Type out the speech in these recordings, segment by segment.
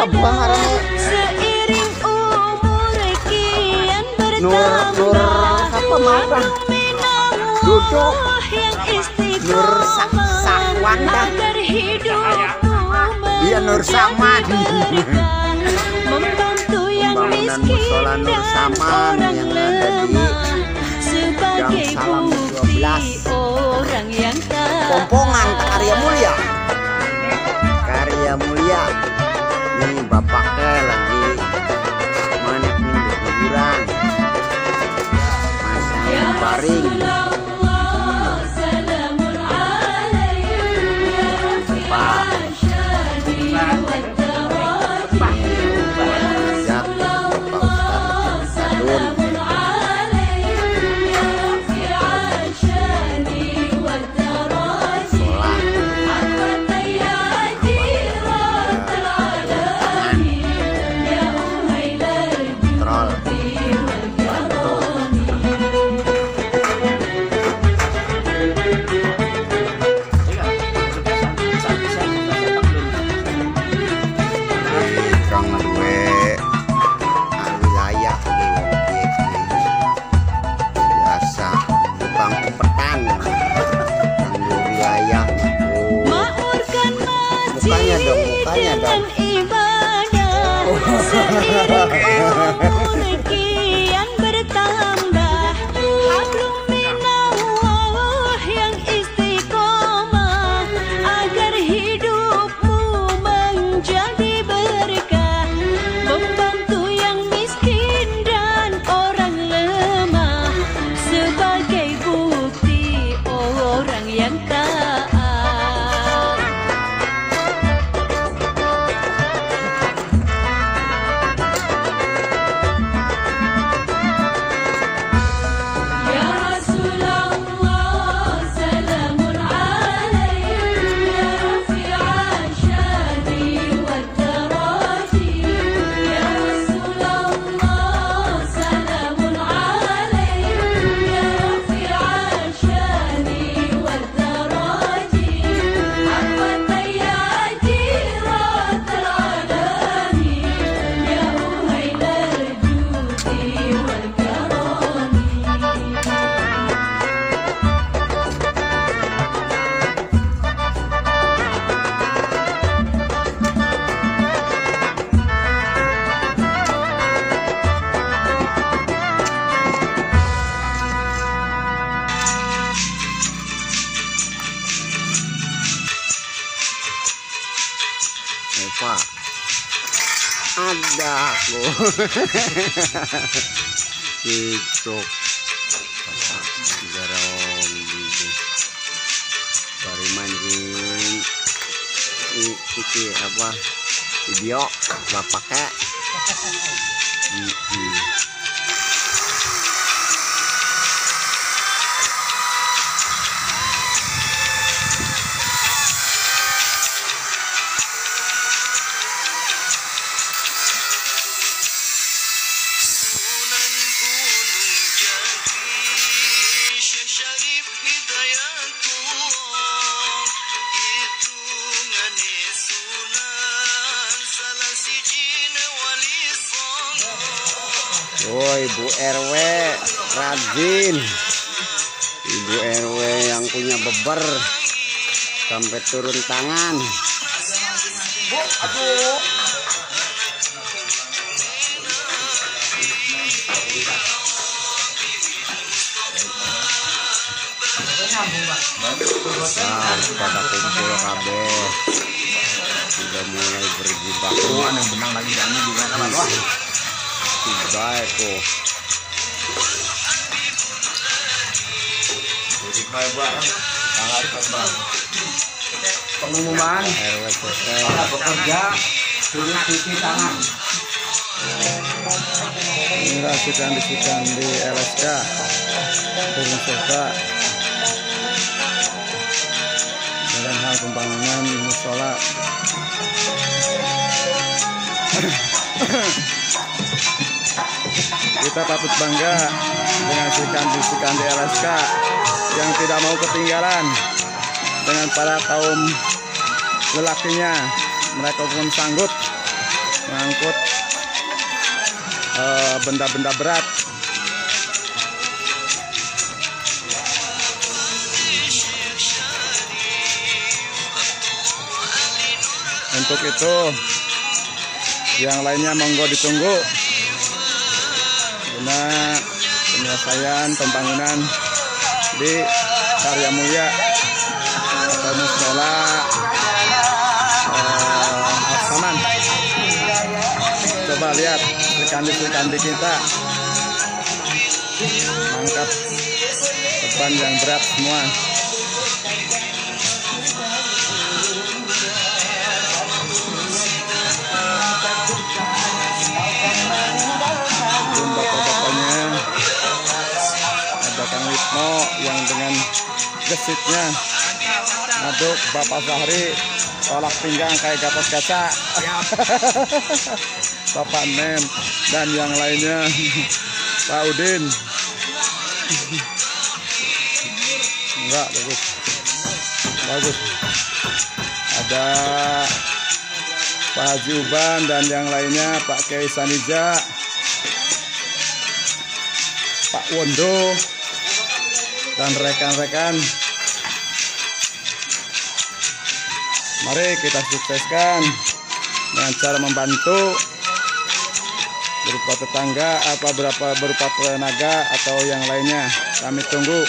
sabuang arane. Seiring umur kian Nur bertambah, apa mapan? Duduk. yang Nur Sawan dah. agar hidupmu Iya Nur Saman. berkah, membantu yang Pembangunan miskin musola Nur dan Saman orang yang ada di lemah sebagai Gang Salam bukti 12. orang yang taat. Pompongan Karya Mulia. Karya Mulia. Nih bapaknya lagi manek nih di kuburan. Masih baring. Dengan ibadah seiring umur kian bertambah, hablum minallah yang istiqomah agar hidupmu menjadi berkah, membantu yang miskin dan orang lemah sebagai bukti orang yang taat. Pak, ada aku tiktok garong gitu baru mancing iki apa video bapaknya oh Ibu RW rajin, Ibu RW yang punya beber sampai turun tangan. Bu, aduh. Nah, pada kumpul KB sudah mulai berjibaku. Yang benang lagi dan juga kan wah. Baik kok. Jadi kayak barang sangat terbang. Pengumuman RW para pekerja suruh cuci tangan. Inilah sidang di LSK Turun Serta dalam hal pembangunan musola. Kita patut bangga dengan sikan di LSK yang tidak mau ketinggalan dengan para kaum lelakinya. Mereka pun sanggup mengangkut benda-benda berat. Untuk itu yang lainnya monggo ditunggu guna penyelesaian pembangunan di Karya Mulia atau Musola Al-Saman. Coba lihat Srikandi kita angkat beban yang berat semua. Bapak-bapaknya ada Kang Wisno yang dengan gesitnya aduk Bapak Zahri tolak pinggang kayak Gatot Kaca. Bapak Nem dan yang lainnya, Pak Udin. Enggak, bagus. Ada Pak Haji Uban dan yang lainnya, Pak Kiai Sanija, Pak Wondo dan rekan-rekan. Mari kita sukseskan dengan cara membantu berupa tetangga atau berupa tenaga atau yang lainnya. Kami tunggu.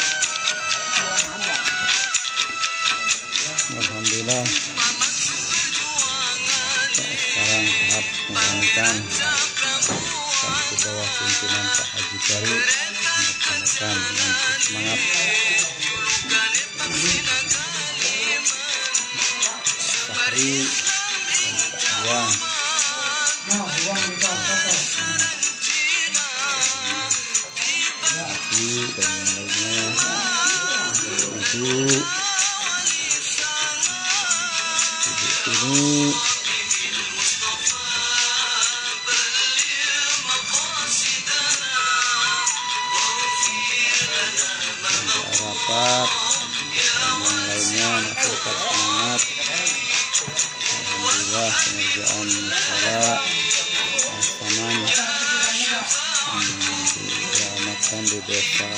Alhamdulillah. Sekarang tahap menjalankan di bawah pimpinan Pak Haji Baru melaksanakan dengan semangat. Sahri dan Pak Buang dan yang lainnya, ibu ini rapat dan yang lainnya masyarakat semangat. Alhamdulillah pengerjaan musola Al-Saman dilaksanakan di Desa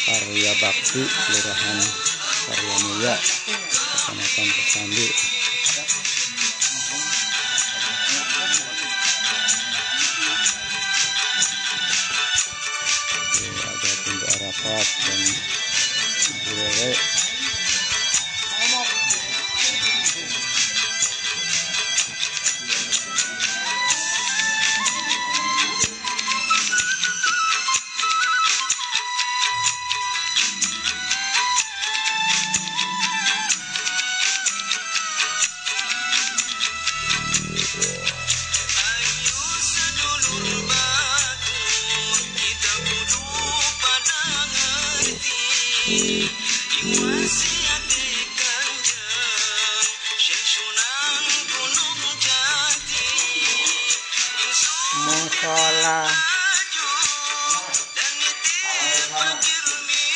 Karya Bakti, Kelurahan Karya Mulia, Kecamatan Kesambi. Ada Tunggu Arafat dan Ibu Rere.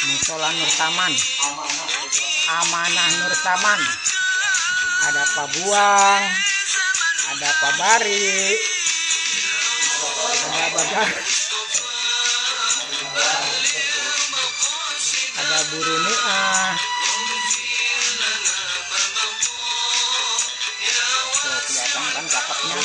Musola Nur Taman, Amanah Nur Taman. Ada Pak Buang, ada Pak Bari, ada Bagar, ada Bu Runia. Tuh, kelihatan kan cakepnya.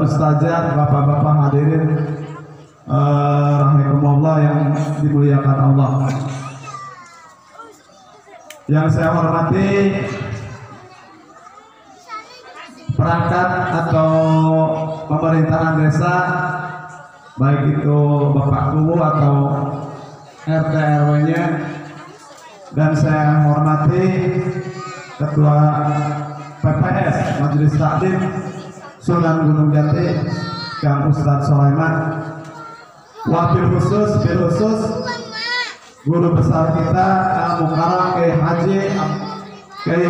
Ustazah, bapak-bapak hadirin rahimakumullah yang dimuliakan Allah. Yang saya hormati perangkat atau pemerintahan desa, baik itu Bapak Kubu atau RT RW-nya, dan saya hormati Ketua PPS Majelis Taklim Sunan Gunung Jati Kang Ustadz Sulaiman, wabil khusus guru besar kita Al-Mukarram Kiai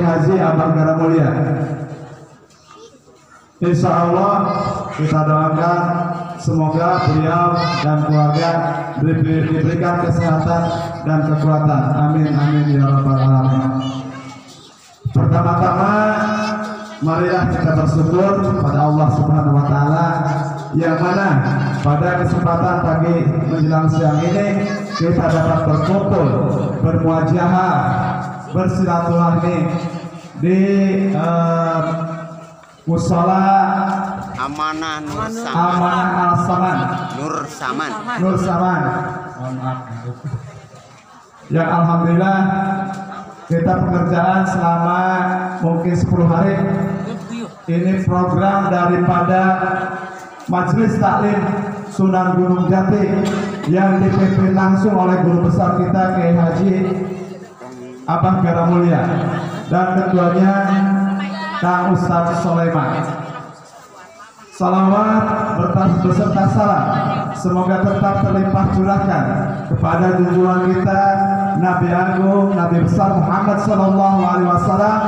Haji Abang Mulia. Insya Allah kita doakan semoga beliau dan keluarga diberikan kesehatan dan kekuatan. Amin amin ya rabbal alamin. Pertama-tama marilah kita bersyukur pada Allah Subhanahu wa taala yang mana pada kesempatan pagi menjelang siang ini kita dapat berkumpul, bermuajahah, bersilaturahmi di musala Amanah Nur Saman. Amanah Al-Saman Nur Saman. Nur Saman. Yang alhamdulillah kita pekerjaan selama mungkin 10 hari ini program daripada Majelis Taklim Sunan Gunung Jati yang dipimpin langsung oleh guru besar kita Kiai Haji Abah Mulia dan ketuanya Kang Ustadz Sulaiman. Salawat beserta salam semoga tetap terlimpah curahkan kepada junjungan kita Nabi Agung, Nabi besar Muhammad Sallallahu Alaihi Wasallam,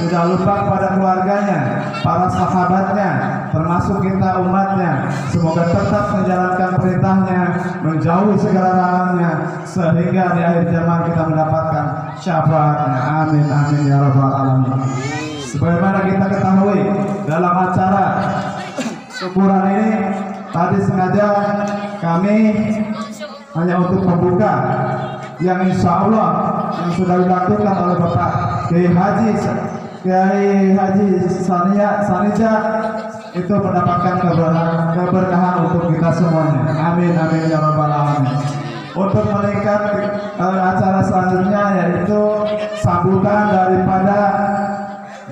tidak lupa kepada keluarganya, para sahabatnya, termasuk kita umatnya. Semoga tetap menjalankan perintahnya, menjauhi segala larangannya, sehingga di akhir zaman kita mendapatkan syafaatnya. Amin amin ya rabbal alamin. Sebagaimana kita ketahui dalam acara syukuran ini tadi sengaja kami hanya untuk membuka yang insya Allah yang sudah dilakukan oleh Bapak Kiai Haji Sanija itu mendapatkan keberkahan untuk kita semuanya. Amin amin ya rabbal alamin. Untuk meningkat acara selanjutnya yaitu sambutan daripada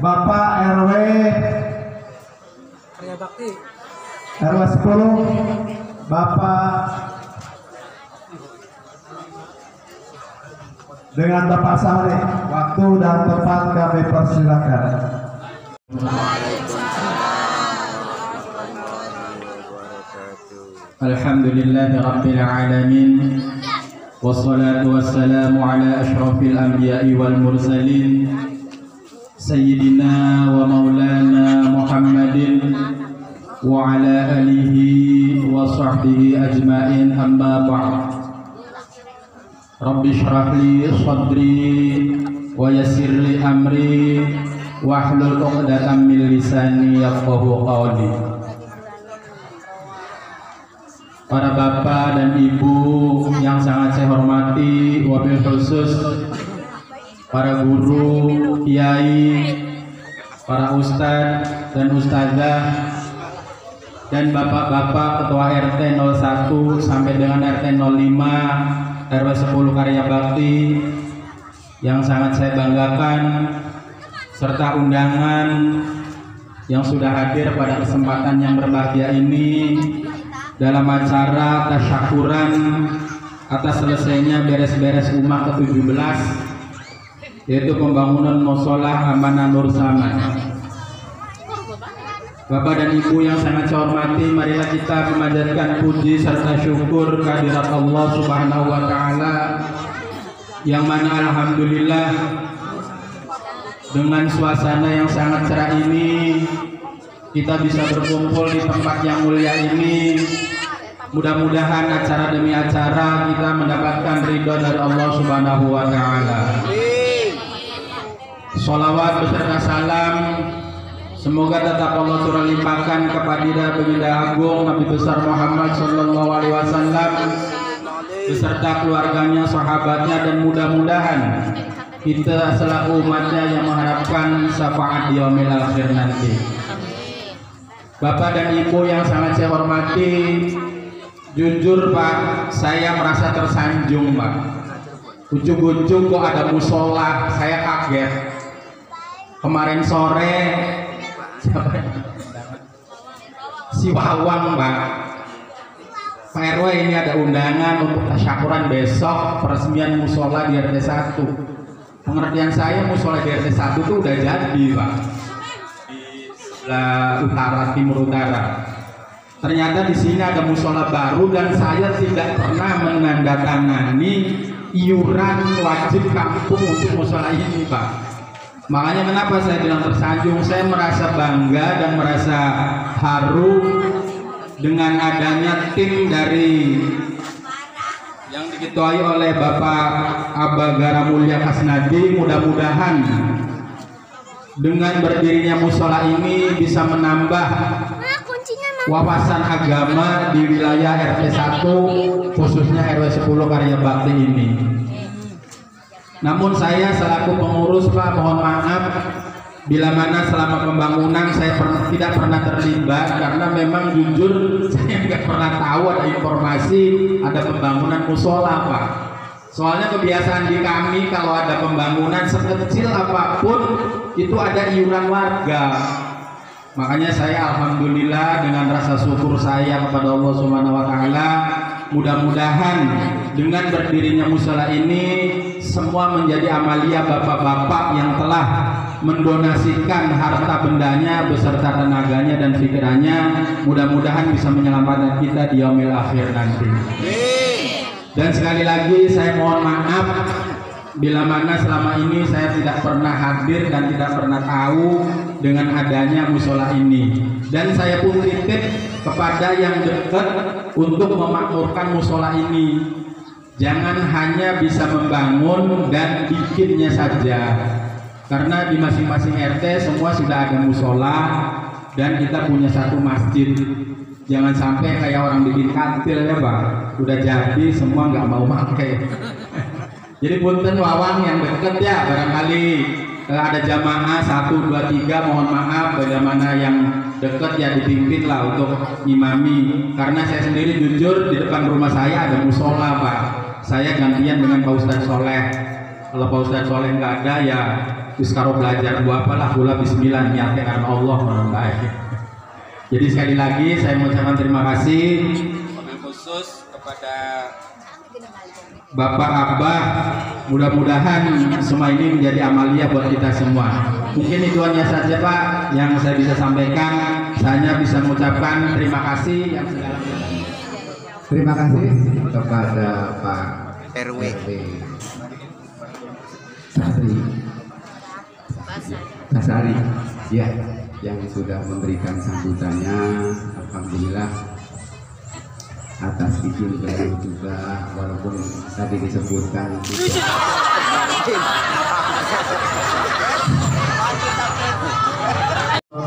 Bapak RW 10 Bapak dengan Bapak Sahri. Waktu dan tempat kami persilakan. Alhamdulillahi Rabbil Alamin, wassalatu wassalamu ala ashrafil anbiya'i wal mursalin Sayyidina wa maulana Muhammadin wa ala alihi wa sahbihi ajma'in, amma ba'd. Rabbi shrah li sadri wa yassir li amri wahlul 'uqdatam min lisani yafqahu qawli. Para bapak dan ibu yang sangat saya hormati, wabil khusus para guru, kiai, para ustadz dan ustadzah, dan bapak-bapak ketua RT 01 sampai dengan RT 05 RW 10 Karya Bakti yang sangat saya banggakan, serta undangan yang sudah hadir pada kesempatan yang berbahagia ini dalam acara tasyakuran atas selesainya beres-beres umah ke-17, yaitu pembangunan mushola Amanah Nur Saman. Bapak dan Ibu yang sangat saya hormati, marilah kita memanjatkan puji serta syukur kehadirat Allah Subhanahu wa taala, yang mana alhamdulillah dengan suasana yang sangat cerah ini kita bisa berkumpul di tempat yang mulia ini. Mudah-mudahan acara demi acara kita mendapatkan ridho dari Allah Subhanahu wa taala. Sholawat beserta salam semoga tetap Allah turun limpahkan kepada Baginda Agung Nabi besar Muhammad Sallallahu Alaihi Wasallam beserta keluarganya, sahabatnya, dan mudah-mudahan kita selaku umatnya yang mengharapkan syafaat di yaumil akhir nanti. Bapak dan Ibu yang sangat saya hormati, jujur Pak, saya merasa tersanjung Pak. Ujung-ujung kok ada musola, saya kaget. Kemarin sore si Wawang Pak, Pak RW ini ada undangan untuk tasyakuran besok peresmian musola di RT 1. Pengertian saya musola di RT 1 itu udah jadi Pak, di sebelah utara, timur utara. Ternyata di sini ada musola baru dan saya tidak pernah menandatangani iuran wajib kampung untuk musola ini Pak. Makanya kenapa saya bilang tersanjung, saya merasa bangga dan merasa haru dengan adanya tim dari yang diketuai oleh Bapak Abagara Mulya Kasnadi. Mudah-mudahan dengan berdirinya musola ini bisa menambah wawasan agama di wilayah RT 1 khususnya RW 10 Karya Bakti ini. Namun saya selaku pengurus Pak, mohon maaf bila mana selama pembangunan saya tidak pernah terlibat, karena memang jujur saya nggak pernah tahu ada informasi ada pembangunan musola Pak. Soalnya kebiasaan di kami kalau ada pembangunan sekecil apapun itu ada iuran warga. Makanya saya alhamdulillah dengan rasa syukur saya kepada Allah Subhanahu wa taala, mudah-mudahan dengan berdirinya musola ini semua menjadi amalia bapak-bapak yang telah mendonasikan harta bendanya beserta tenaganya dan pikirannya. Mudah-mudahan bisa menyelamatkan kita di yaumil akhir nanti. Dan sekali lagi saya mohon maaf bila mana selama ini saya tidak pernah hadir dan tidak pernah tahu dengan adanya musola ini. Dan saya pun titip kepada yang dekat untuk memakmurkan musola ini. Jangan hanya bisa membangun dan bikinnya saja, karena di masing-masing RT semua sudah ada musola dan kita punya satu masjid. Jangan sampai kayak orang bikin kantil ya Pak, udah jadi semua nggak mau pakai. Jadi punten wawang yang deket ya, barangkali ada jamaah 1, 2, 3, mohon maaf bagaimana yang deket ya dipimpin lah untuk imami. Karena saya sendiri jujur di depan rumah saya ada musola Pak. Saya gantian dengan Pak Ustadz Soleh. Kalau Pak Ustadz Soleh nggak ada ya karo belajar gua apalah, gula bismillah niatnya karena Allah baik. Jadi sekali lagi saya mengucapkan terima kasih wabil khusus kepada Bapak Abah. Mudah-mudahan semua ini menjadi amalia buat kita semua. Mungkin itu hanya saja Pak yang saya bisa sampaikan. Saya bisa mengucapkan terima kasih yang segala-galanya. Terima kasih kepada Pak RW Basari ya, yang sudah memberikan sambutannya. Alhamdulillah atas izin beliau juga, walaupun tadi disebutkan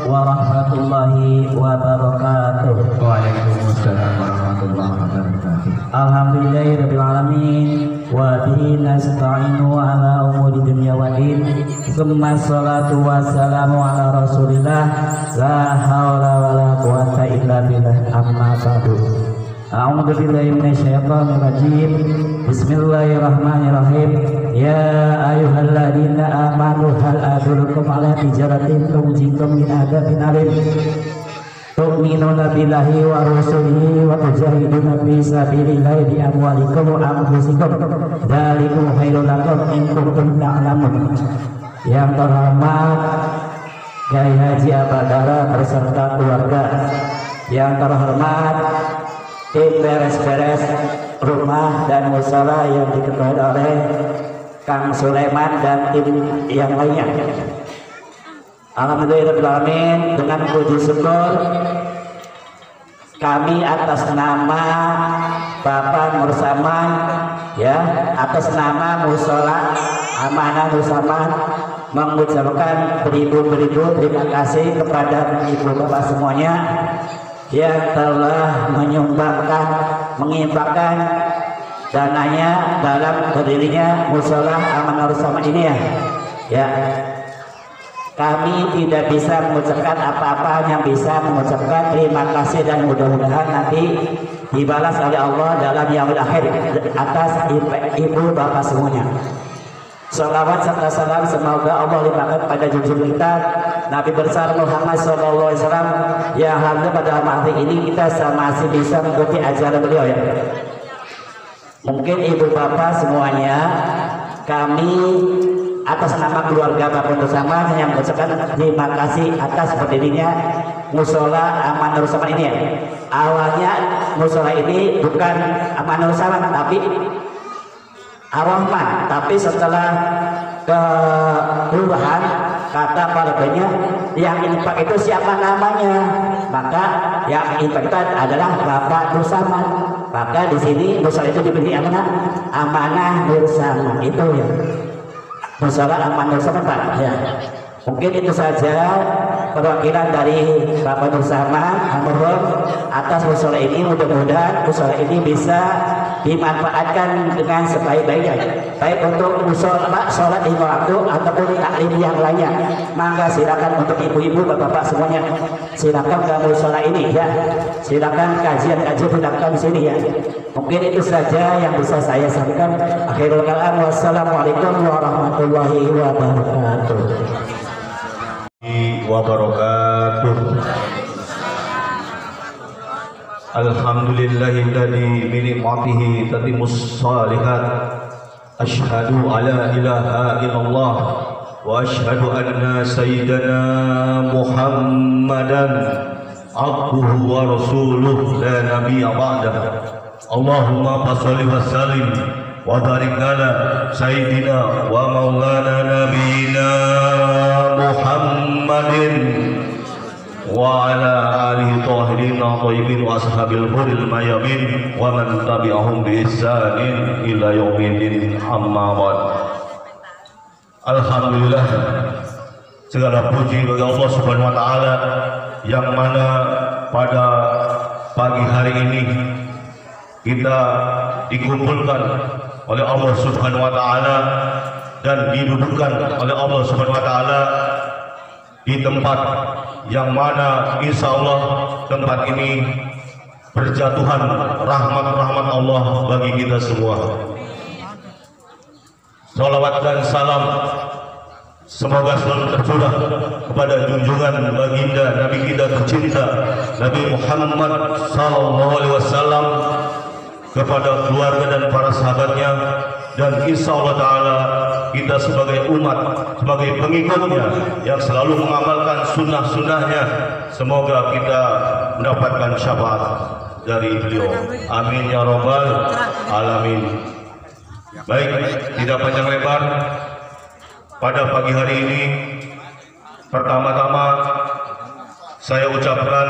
warahmatullahi wabarakatuh. Waalaikumsalam warahmatullahi wabarakatuh. Alhamdulillahirabbil alamin wa bihi nasta'inu ala umuri dunya waddin. Tsumma sholatu wassalamu ala Rasulillah la haula wala quwata illa billah. Amma ba'du. A'udzu billahi minasyaitonir rajim. Bismillahirrahmanirrahim. Ya ayyuhalladzina amanu hal adullukum ala tijaratin tunjikum min adzabin alim. Tu'minuna billahi wa rasulihi wa tujahiduna fi sabilillahi bi amwalikum wa anfusikum. Dzalikum khairul lakum in kuntum ta'lamun. Yang terhormat Kiai Haji Abagara beserta keluarga, yang terhormat tim beres-beres rumah dan musola yang diketuai oleh Kang Sulaiman dan tim yang lainnya. Alhamdulillahirrahmanirrahim, dengan puji syukur kami atas nama Bapak Nur Saman ya, atas nama musola Amanah Nur Saman mengucapkan beribu-beribu terima kasih kepada ibu bapak semuanya yang telah menyumbangkan, mengimpakkan dananya dalam berdirinya musola Amanah Nur Saman ini ya. Kami tidak bisa mengucapkan apa-apa, yang bisa mengucapkan terima kasih dan mudah-mudahan nanti dibalas oleh Allah dalam yaumil akhir atas ibu bapak semuanya. Salawat serta salam semoga Allah limpahkan pada junjungan kita Nabi besar Muhammad SAW. Ya alhamdulillah pada hari ini kita masih bisa mengikuti ajaran beliau ya. Mungkin ibu bapak semuanya, kami atas nama keluarga Bapak Nur Saman yang mengucapkan terima kasih atas berdirinya musola Aman Nur Saman ini ya. Awalnya musola ini bukan Aman Nur Saman tapi Ar-Rahman, tapi setelah kelurahan kata warganya yang infak itu siapa namanya, maka yang infak itu adalah Bapak Nur Saman. Maka di sini musola itu diberi amanah Nur Saman itu ya. Musola Aman Nur Saman Pak ya. Mungkin itu saja perwakilan dari Bapak Nur Saman almarhum atas musola ini. Mudah-mudahan musola ini bisa dimanfaatkan dengan sebaik-baiknya, baik untuk musola sholat di waktu ataupun taklim yang lainnya. Mangga silakan untuk ibu-ibu bapak-bapak semuanya, silakan ke musola ini ya, silakan kajian-kajian dilakukan di sini ya. Mungkin itu saja yang bisa saya sampaikan. Akhirul kalam, wassalamualaikum warahmatullahi wabarakatuh. Alhamdulillahilladzi bi ni'matihi tatimmus shalihat. Asyhadu alla ilaha illallah wa asyhadu anna sayyidana Muhammadan abduhu wa rasuluh la nabiyya ba'dah. Allahumma shalli wa sallim wa barik ala sayyidina wa maulana nabiyina Muhammadin wa ala alihi tahirin thayyibin wa ashabil huril mayamin wa man tabi'ahum bi ihsanin ila yaumiddin, amma ba'd. Alhamdulillah, segala puji bagi Allah Subhanahu wa taala yang mana pada pagi hari ini kita dikumpulkan oleh Allah Subhanahu wa taala dan didudukkan oleh Allah Subhanahu wa taala di tempat yang mana insya Allah tempat ini berjatuhan rahmat-rahmat Allah bagi kita semua. Salawat dan salam semoga selalu tercurah kepada junjungan baginda Nabi kita tercinta Nabi Muhammad SAW, kepada keluarga dan para sahabatnya, dan insya Allah Ta'ala kita sebagai umat, sebagai pengikutnya yang selalu mengamalkan sunnah-sunnahnya, semoga kita mendapatkan syafaat dari beliau. Amin ya rabbal alamin. Baik, tidak panjang lebar, pada pagi hari ini pertama-tama saya ucapkan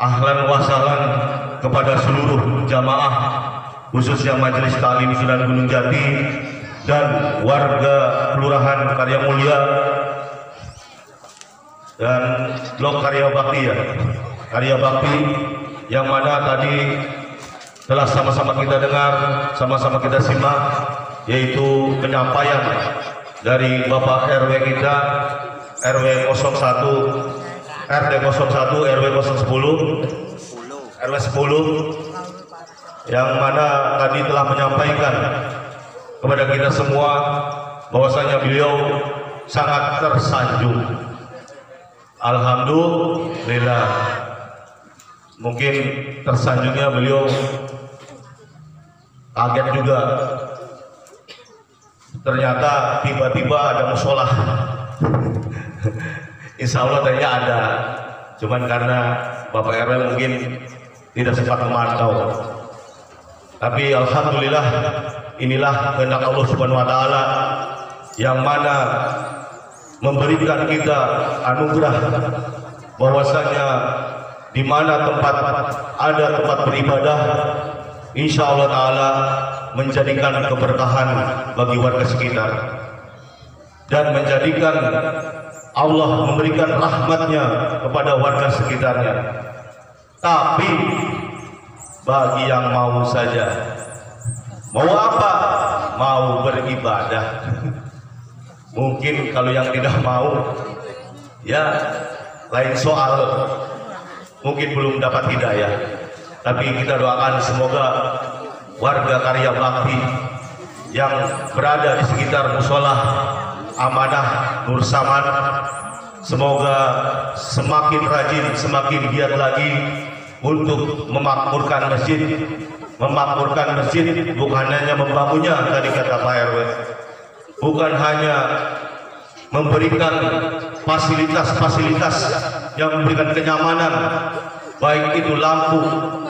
ahlan wa sahlan kepada seluruh jamaah, khususnya Majelis Taklim Sunan Gunung Jati dan warga Kelurahan Karya Mulia dan Blok Karya Bakti ya, Karya Bakti, yang mana tadi telah sama-sama kita dengar, sama-sama kita simak, yaitu penyampaian dari Bapak RW kita, RW 01, RT 01, RW 010, RW 10, yang mana tadi telah menyampaikan kepada kita semua bahwasanya beliau sangat tersanjung. Alhamdulillah, mungkin tersanjungnya beliau kaget juga, ternyata tiba-tiba ada musola. Insya Allah tadinya ada, cuman karena Bapak RW mungkin tidak sempat memantau. Tapi alhamdulillah, inilah kehendak Allah Subhanahu wa taala yang mana memberikan kita anugerah bahwasanya di mana ada tempat beribadah, insya Allah taala menjadikan keberkahan bagi warga sekitar dan menjadikan Allah memberikan rahmatnya kepada warga sekitarnya. Tapi bagi yang mau saja, mau apa? Mau beribadah. Mungkin kalau yang tidak mau, ya lain soal, mungkin belum dapat hidayah. Tapi kita doakan semoga warga Karya Bakti yang berada di sekitar musola Amanah Nur Saman. Semoga semakin rajin, semakin giat lagi untuk memakmurkan masjid. Memakmurkan masjid bukan hanya membangunnya, tadi kata Pak RW, bukan hanya memberikan fasilitas-fasilitas yang memberikan kenyamanan, baik itu lampu,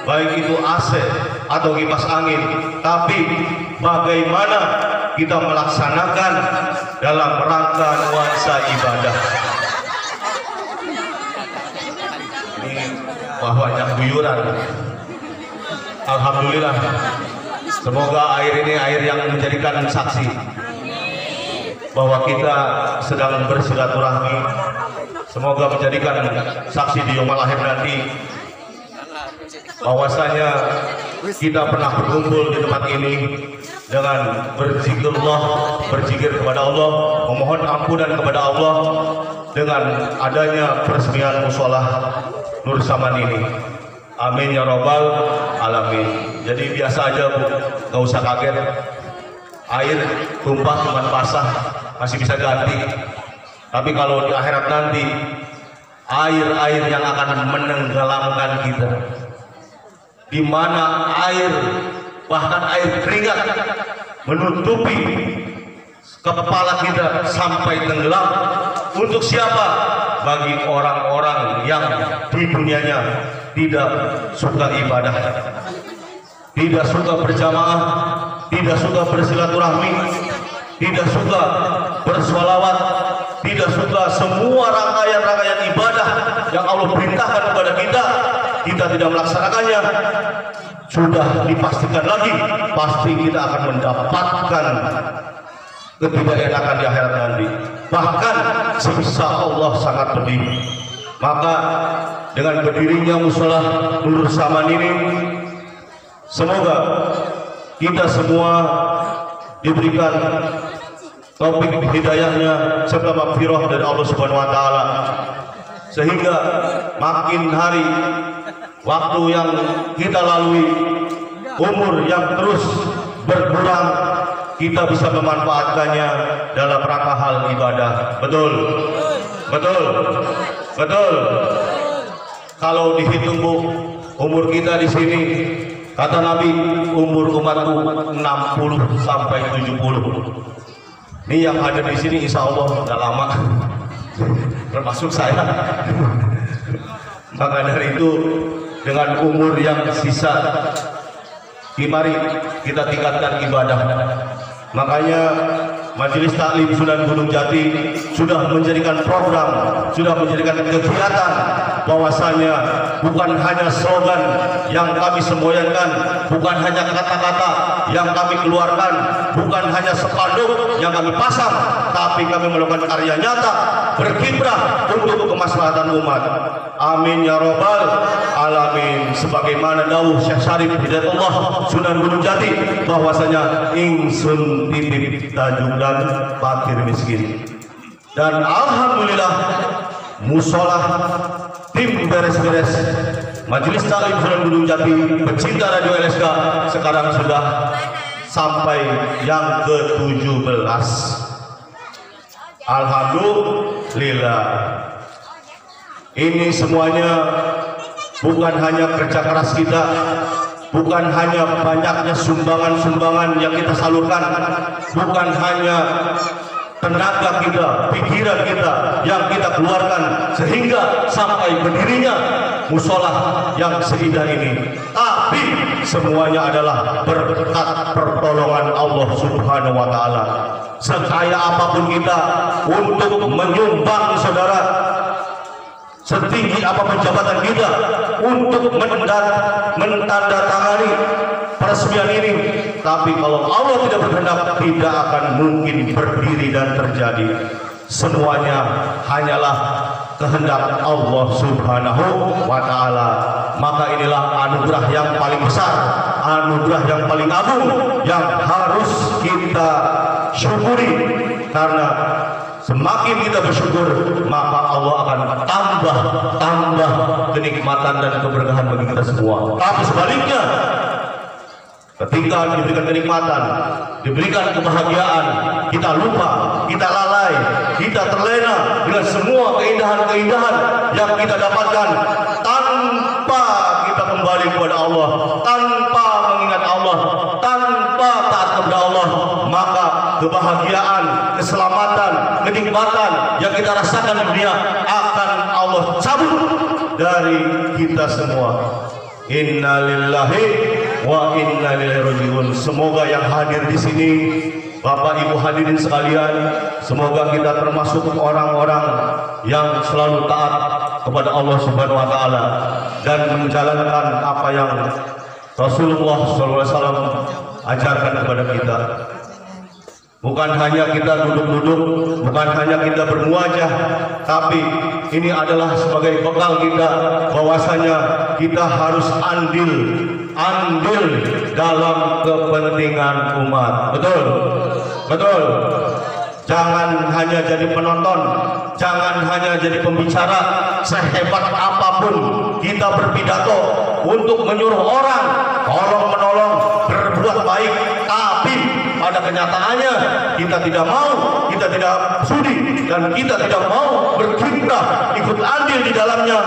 baik itu AC atau kipas angin, tapi bagaimana kita melaksanakan dalam rangka nuansa ibadah. Ini banyak guyuran. Alhamdulillah, semoga air ini air yang menjadikan saksi bahwa kita sedang bersilaturahmi. Semoga menjadikan saksi di yaumul akhir nanti bahwasanya kita pernah berkumpul di tempat ini dengan berzikirullah, berzikir kepada Allah, memohon ampunan kepada Allah dengan adanya peresmian mushola Nur Saman ini. Amin ya robbal alamin. Jadi biasa aja Bu, nggak usah kaget. Air tumpah cuma basah, masih bisa ganti. Tapi kalau di akhirat nanti, air-air yang akan menenggelamkan kita, di mana air, bahkan air keringat menutupi kepala kita sampai tenggelam. Untuk siapa? Bagi orang-orang yang di dunianya tidak suka ibadah, tidak suka berjamaah, tidak suka bersilaturahmi, tidak suka bersolawat, tidak suka semua rangkaian-rangkaian ibadah yang Allah perintahkan kepada kita, kita tidak melaksanakannya. Sudah dipastikan lagi, pasti kita akan mendapatkan ketidakenakan di akhirat nanti. Bahkan siksa Allah sangat pedih. Maka dengan berdirinya mushola Nur Saman ini, semoga kita semua diberikan taufik hidayahnya serta maghfirah dari Allah Subhanahu wa taala, sehingga makin hari waktu yang kita lalui, umur yang terus berkurang, kita bisa memanfaatkannya dalam rangka hal ibadah. Betul, betul, betul. Kalau dihitung Bu, umur kita di sini, kata Nabi, umur umatku 60 sampai 70. Ini yang ada di sini insya Allah nggak lama, termasuk saya. Maka dari itu, dengan umur yang sisa, mari kita tingkatkan ibadah. Makanya Majelis Taklim Sunan Gunung Jati sudah menjadikan program, sudah menjadikan kegiatan, bahwasanya bukan hanya slogan yang kami semboyankan, bukan hanya kata-kata yang kami keluarkan, bukan hanya spanduk yang kami pasang, tapi kami melakukan karya nyata, berkiprah untuk kemaslahatan umat. Amin ya robbal alamin. Sebagaimana dawuh Syekh Syarif Hidayatullah Sunan Gunung Jati, bahwasanya ingsun titip tajudan fakir miskin. Dan alhamdulillah musola tim beres-beres Majelis Taklim Sunan Gunung Jati pecinta Radio LSK sekarang sudah sampai yang ke-17. Alhamdulillah. Ini semuanya bukan hanya kerja keras kita, bukan hanya banyaknya sumbangan-sumbangan yang kita salurkan, bukan hanya tenaga kita, pikiran kita yang kita keluarkan sehingga sampai berdirinya musola yang seindah ini, tapi semuanya adalah berkat pertolongan Allah Subhanahu wa taala. Sekaya apapun kita untuk menyumbang saudara, setinggi apapun jabatan kita untuk mentandatangani peresmian ini, tapi kalau Allah tidak berkehendak, tidak akan mungkin berdiri dan terjadi. Semuanya hanyalah kehendak Allah Subhanahu wa taala. Maka inilah anugerah yang paling besar, anugerah yang paling agung yang harus kita syukuri, karena semakin kita bersyukur, maka Allah akan tambah kenikmatan dan keberkahan bagi kita semua. Tapi sebaliknya, ketika diberikan kenikmatan, diberikan kebahagiaan, kita lupa, kita lalai, lalai, kita terlena dengan semua keindahan-keindahan yang kita dapatkan tanpa kita kembali kepada Allah, tanpa mengingat Allah, tanpa taat kepada Allah, maka kebahagiaan, keselamatan, kenikmatan yang kita rasakan di dunia akan Allah cabut dari kita semua. Inna lillahi wa inna ilaihi rajiun. Semoga yang hadir di sini, Bapak Ibu hadirin sekalian, semoga kita termasuk orang-orang yang selalu taat kepada Allah Subhanahu wa taala dan menjalankan apa yang Rasulullah SAW ajarkan kepada kita. Bukan hanya kita duduk-duduk, bukan hanya kita bermuajah, tapi ini adalah sebagai bekal kita bahwasanya kita harus andil dalam kepentingan umat. Betul? Betul. Jangan hanya jadi penonton, jangan hanya jadi pembicara. Sehebat apapun kita berpidato untuk menyuruh orang tolong menolong, berbuat baik, tapi pada kenyataannya kita tidak mau, kita tidak sudi, dan kita tidak mau berkiprah ikut andil di dalamnya.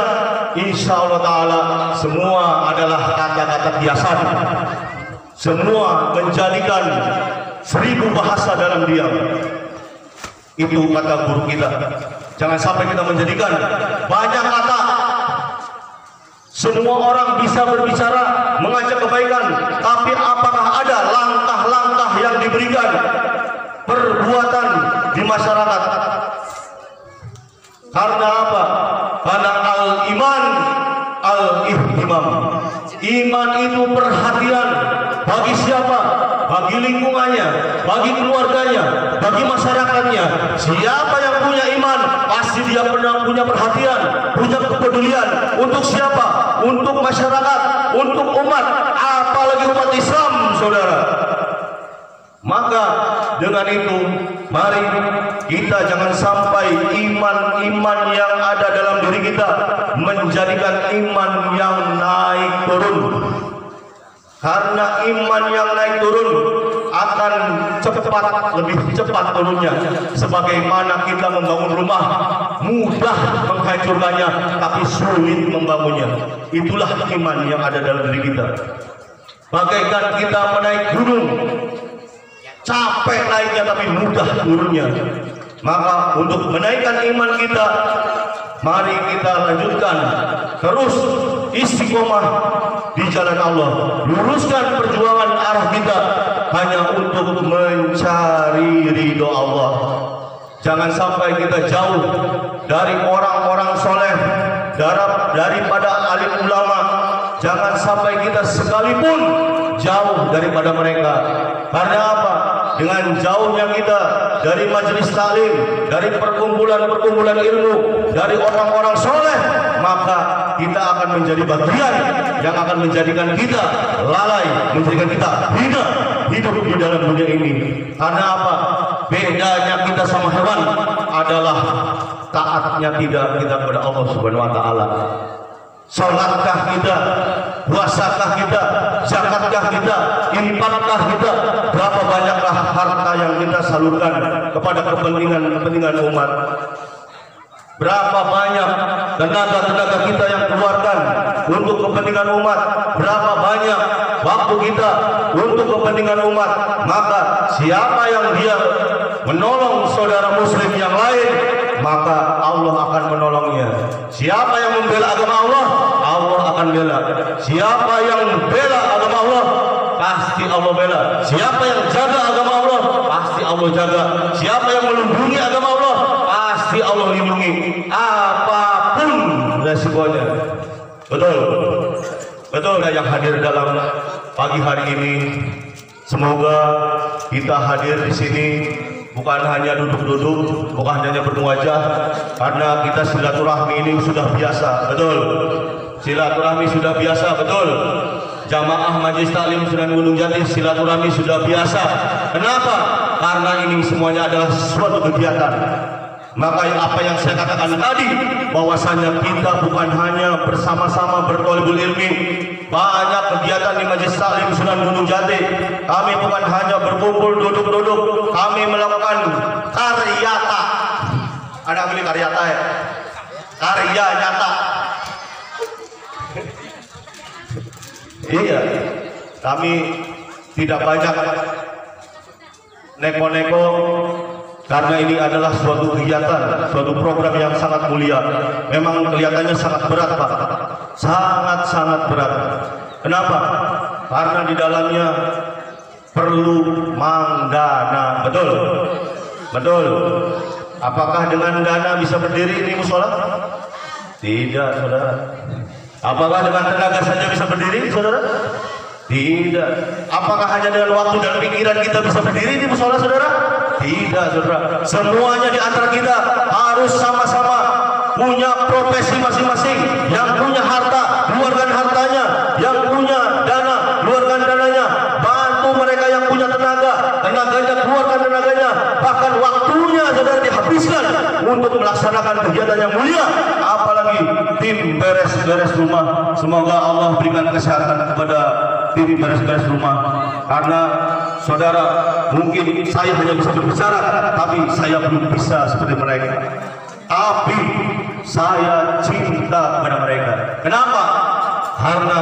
Insya Allah Ta'ala semua adalah kata-kata kiasan, semua menjadikan 1000 bahasa dalam diam. Itu kata guru kita. Jangan sampai kita menjadikan banyak kata. Semua orang bisa berbicara, mengajak kebaikan, tapi apakah ada langkah-langkah yang diberikan, perbuatan di masyarakat? Karena apa? Karena al-iman al-ihtimam. Iman itu perhatian. Bagi siapa? Bagi lingkungannya, bagi keluarganya, bagi masyarakatnya. Siapa yang punya iman, pasti dia pernah punya perhatian, punya kepedulian. Untuk siapa? Untuk masyarakat, untuk umat, apalagi umat Islam, saudara. Maka dengan itu, mari kita jangan sampai iman-iman yang ada dalam diri kita menjadikan iman yang naik turun. Karena iman yang naik turun akan lebih cepat turunnya. Sebagaimana kita membangun rumah, mudah menghancurkannya, tapi sulit membangunnya. Itulah iman yang ada dalam diri kita. Bagaikan kita menaik gunung, capek naiknya tapi mudah turunnya. Maka untuk menaikkan iman kita, mari kita lanjutkan terus istiqomah di jalan Allah, luruskan perjuangan arah kita hanya untuk mencari ridho Allah. Jangan sampai kita jauh dari orang-orang soleh, daripada alim ulama. Jangan sampai kita sekalipun jauh daripada mereka. Karena apa? Dengan jauhnya kita dari majelis taklim, dari perkumpulan-perkumpulan ilmu, dari orang-orang soleh, maka kita akan menjadi bagian yang akan menjadikan kita lalai, menjadikan kita hidup di dalam dunia ini. Karena apa? Bedanya kita sama hewan adalah taatnya tidak kita kepada Allah Subhanahu wa taala. Salatkah kita, puasakah kita, zakatkah kita, infakkah kita, berapa banyaklah harta yang kita salurkan kepada kepentingan umat? Berapa banyak tenaga kita yang keluarkan untuk kepentingan umat? Berapa banyak waktu kita untuk kepentingan umat? Maka siapa yang dia menolong saudara muslim yang lain, maka Allah akan menolongnya. Siapa yang membela agama Allah, Allah akan bela. Siapa yang bela agama Allah, pasti Allah bela. Siapa yang jaga agama Allah, pasti Allah jaga. Siapa yang melindungi agama Allah, pasti Allah lindungi. Apapun resikonya. Betul. Betul yang hadir dalam pagi hari ini. Semoga kita hadir di sini bukan hanya duduk-duduk, bukan hanya bermuajah, karena kita silaturahmi ini sudah biasa, betul. Silaturahmi sudah biasa, betul. Jamaah Majelis Taklim Sunan Gunung Jati silaturahmi sudah biasa. Kenapa? Karena ini semuanya adalah suatu kegiatan. Maka apa yang saya katakan tadi, bahwasanya kita bukan hanya bersama-sama bertolibul ilmi, banyak kegiatan di Majelis Taklim Sunan Gunung Jati. Kami bukan hanya berkumpul duduk-duduk, kami melakukan karyata ini karya tae. Karya nyata. Iya, kami tidak banyak neko-neko karena ini adalah suatu kegiatan, suatu program yang sangat mulia. Memang kelihatannya sangat berat, Pak. Sangat-sangat berat. Kenapa? Karena di dalamnya perlu mangdana. Betul? Betul. Apakah dengan dana bisa berdiri ini musola? Tidak, saudara. Apakah dengan tenaga saja bisa berdiri, saudara? Tidak. Apakah hanya dengan waktu dan pikiran kita bisa berdiri di musola, saudara? Tidak, saudara. Semuanya di antara kita harus sama-sama punya profesi masing-masing. Yang punya harta, keluarkan hartanya. Yang punya dana, keluarkan dananya. Bantu mereka yang punya tenaga, tenaganya keluarkan tenaganya. Bahkan waktunya, saudara, dihabiskan untuk melaksanakan kegiatan yang mulia. Apalagi tim beres-beres rumah. Semoga Allah berikan kesehatan kepada tim beres-beres rumah. Karena saudara, mungkin saya hanya bisa berbicara, tapi saya belum bisa seperti mereka. Tapi saya cinta kepada mereka. Kenapa? Karena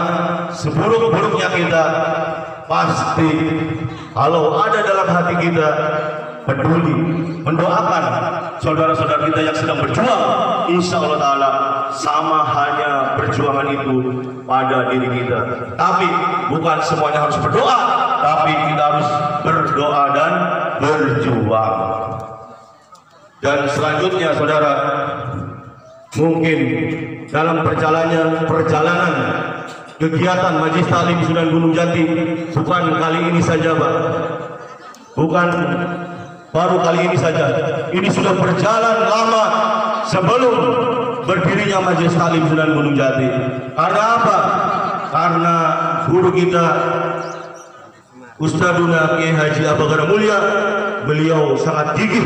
seburuk-buruknya kita, pasti kalau ada dalam hati kita peduli, mendoakan saudara-saudara kita yang sedang berjuang, insya Allah Ta'ala sama hanya perjuangan itu pada diri kita. Tapi bukan semuanya harus berdoa, tapi kita harus berdoa dan berjuang. Dan selanjutnya, saudara, mungkin dalam perjalanan kegiatan Majelis Taklim Sunan Gunung Jati bukan kali ini saja, Pak. Bukan baru kali ini saja. Ini sudah berjalan lama sebelum berdirinya Majelis Taklim Sunan Gunung Jati. Karena apa? Karena guru kita Ustadzuna Kiai Haji Abdul Qadir Mulia, beliau sangat gigih,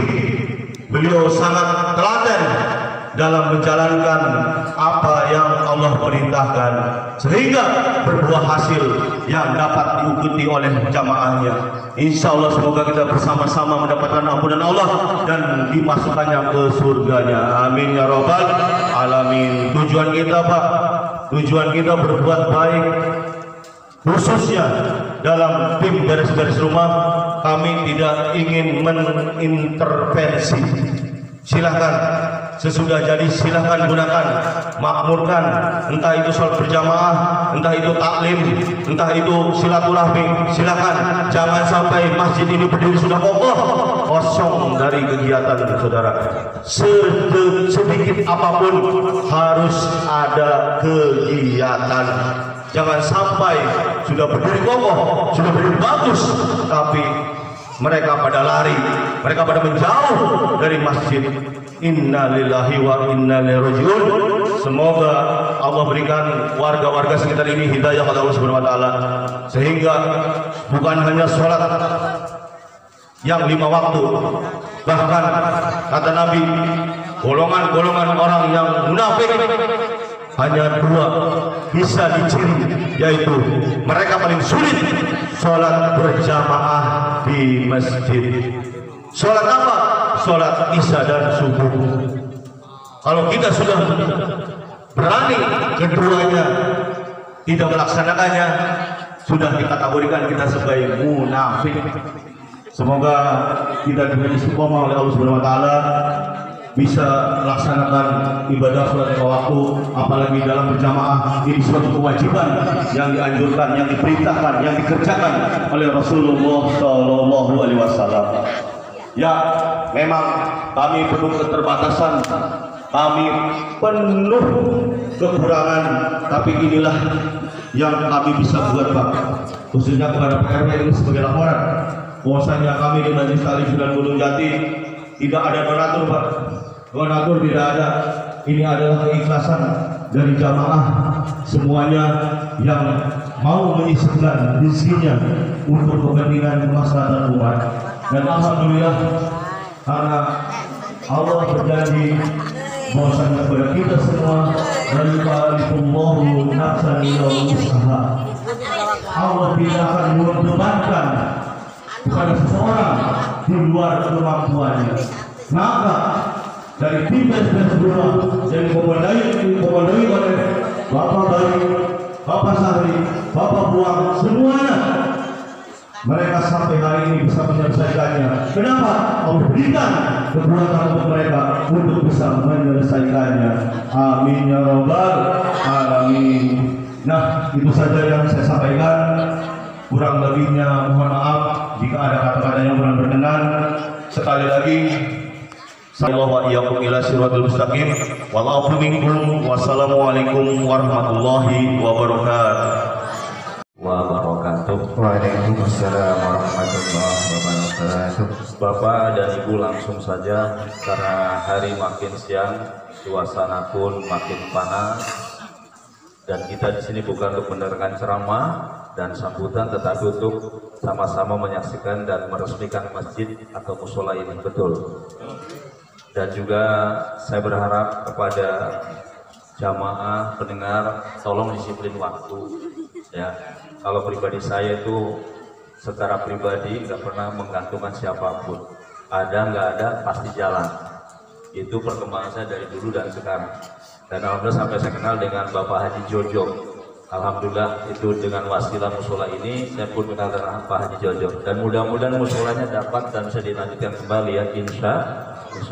beliau sangat telaten dalam menjalankan apa yang Allah perintahkan, sehingga berbuah hasil yang dapat diikuti oleh jamaahnya. Insya Allah semoga kita bersama-sama mendapatkan ampunan Allah dan dimasukkannya ke surganya. Amin ya robbal alamin. Tujuan kita, Pak, tujuan kita berbuat baik, khususnya dalam tim beres-beres rumah. Kami tidak ingin mengintervensi. Silahkan, sesudah jadi silahkan gunakan, makmurkan, entah itu sholat berjamaah, entah itu taklim, entah itu silaturahmi. Silahkan, jangan sampai masjid ini berdiri sudah kokoh, kosong dari kegiatan, saudara. Sedikit apapun harus ada kegiatan. Jangan sampai sudah berdiri kokoh, sudah berdiri bagus, tapi mereka pada lari, mereka pada menjauh dari masjid. Inna lillahi wa inna ilaihi rajiun. Semoga Allah berikan warga-warga sekitar ini hidayah kepada Allah Subhanahu wa taala, sehingga bukan hanya sholat yang 5 waktu, bahkan kata Nabi, golongan-golongan orang yang munafik hanya 2 bisa diciri, yaitu mereka paling sulit sholat berjamaah di masjid. Sholat apa? Sholat isya dan subuh. Kalau kita sudah berani keduanya tidak melaksanakannya, sudah dikategorikan kita sebagai munafik. Semoga kita diberi istiqomah oleh Allah Subhanahu wa taala, bisa melaksanakan ibadah sholat lima waktu, apalagi dalam berjamaah. Ini suatu kewajiban yang dianjurkan, yang diperintahkan, yang dikerjakan oleh Rasulullah Shallallahu Alaihi Wasallam. Ya, memang kami penuh keterbatasan, kami penuh kekurangan, tapi inilah yang kami bisa buat, Pak. Khususnya kepada Pak RW ini sebagai laporan, bahwasanya kami di Majelis Taklim Sunan Gunung Jati tidak ada donatur, Pak. Donatur tidak ada. Ini adalah keikhlasan dari jamaah semuanya yang mau menyisihkan rezekinya untuk kepentingan kemaslahatan umat. Dan alhamdulillah, karena Allah berjanji bahwasanya kepada kita semua, la yukalifullahu nafsan illa wus'aha. Allah tidak akan membebankan kepada seseorang di luar kemampuannya. Maka dari tim BSBS Blora yang dikomandai oleh Bapak Bari, Bapak Sahri, Bapak Buang, semuanya mereka sampai hari ini bisa menyelesaikannya. Kenapa? Memberikan kekuatan untuk mereka untuk bisa menyelesaikannya. Amin ya robbal alamin. Nah, itu saja yang saya sampaikan. Kurang lebihnya mohon maaf jika ada kata-kata yang kurang berkenan. Sekali lagi, sallallahu iyyakum ila siratal mustaqim. Wallahu minkum. Wassalamualaikum warahmatullahi wabarakatuh. Waalaikumsalam warahmatullahi wabarakatuh. Bapak dan Ibu langsung saja karena hari makin siang, suasana pun makin panas, dan kita di sini bukan untuk mendengarkan ceramah dan sambutan, tetapi untuk sama-sama menyaksikan dan meresmikan masjid atau musola ini, betul. Dan juga saya berharap kepada jamaah pendengar tolong disiplin waktu, ya. Kalau pribadi saya itu secara pribadi nggak pernah menggantungkan siapapun, ada nggak ada pasti jalan. Itu perkembangan saya dari dulu dan sekarang. Dan alhamdulillah sampai saya kenal dengan Bapak Haji Jojo. Alhamdulillah itu dengan wasilah musola ini saya pun kenal dengan Pak Haji Jojo. Dan mudah-mudahan musolanya dapat dan bisa dilanjutkan kembali ya, insya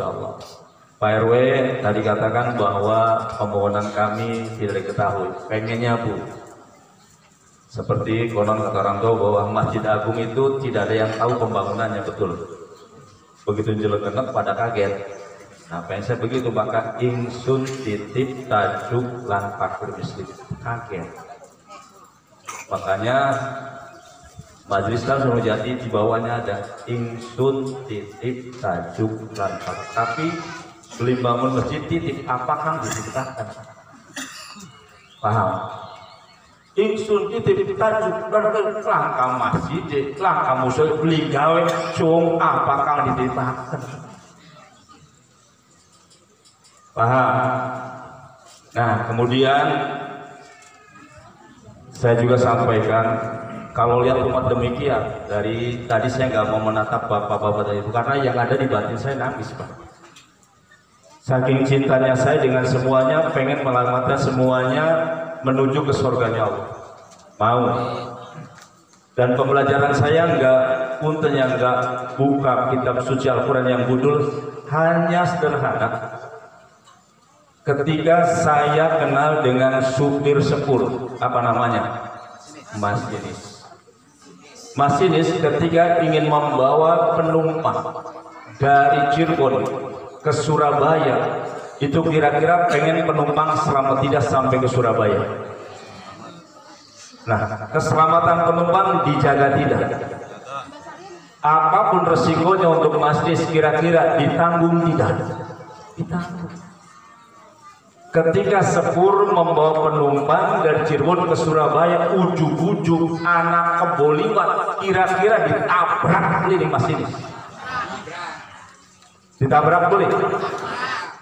Allah. Pak RW tadi katakan bahwa permohonan kami tidak diketahui. Pengennya Bu, seperti konon kata orang tua bahwa Masjid Agung itu tidak ada yang tahu pembangunannya, betul. Begitu jelek-jelek pada kaget. Nah, pengen saya begitu, maka ingsun titip tajuk lan pakir mislik, kaget. Makanya Majelis Taklim Jati di bawahnya ada ingsun titip tajuk lan pakir. Tapi beli bangun masjid titip apakah diceritakan? Paham? Ingsun titip tajuk langkah masjid, langkah musuh beli gawe cung apakah dititipkan? Paham? Nah, kemudian saya juga sampaikan, kalau lihat umat demikian, dari tadi saya nggak mau menatap bapak-bapak tadi, karena yang ada di batin saya nangis, Pak. Saking cintanya saya dengan semuanya, pengen menyelamatkan semuanya menuju ke surganya Allah. Mau. Dan pembelajaran saya enggak, punten yang enggak buka kitab suci Al-Quran yang gundul, hanya sederhana. Ketika saya kenal dengan supir sepur, apa namanya? Masinis. Masinis ketika ingin membawa penumpang dari Cirebon ke Surabaya, itu kira-kira pengen penumpang selamat tidak sampai ke Surabaya. Nah, keselamatan penumpang dijaga tidak? Apapun resikonya untuk Masinis kira-kira ditanggung tidak? Ditanggung. Ketika sepur membawa penumpang dari Cirebon ke Surabaya, ujung-ujung anak kebo liwat, kira-kira ditabrak boleh nih Masinis? Ditabrak boleh?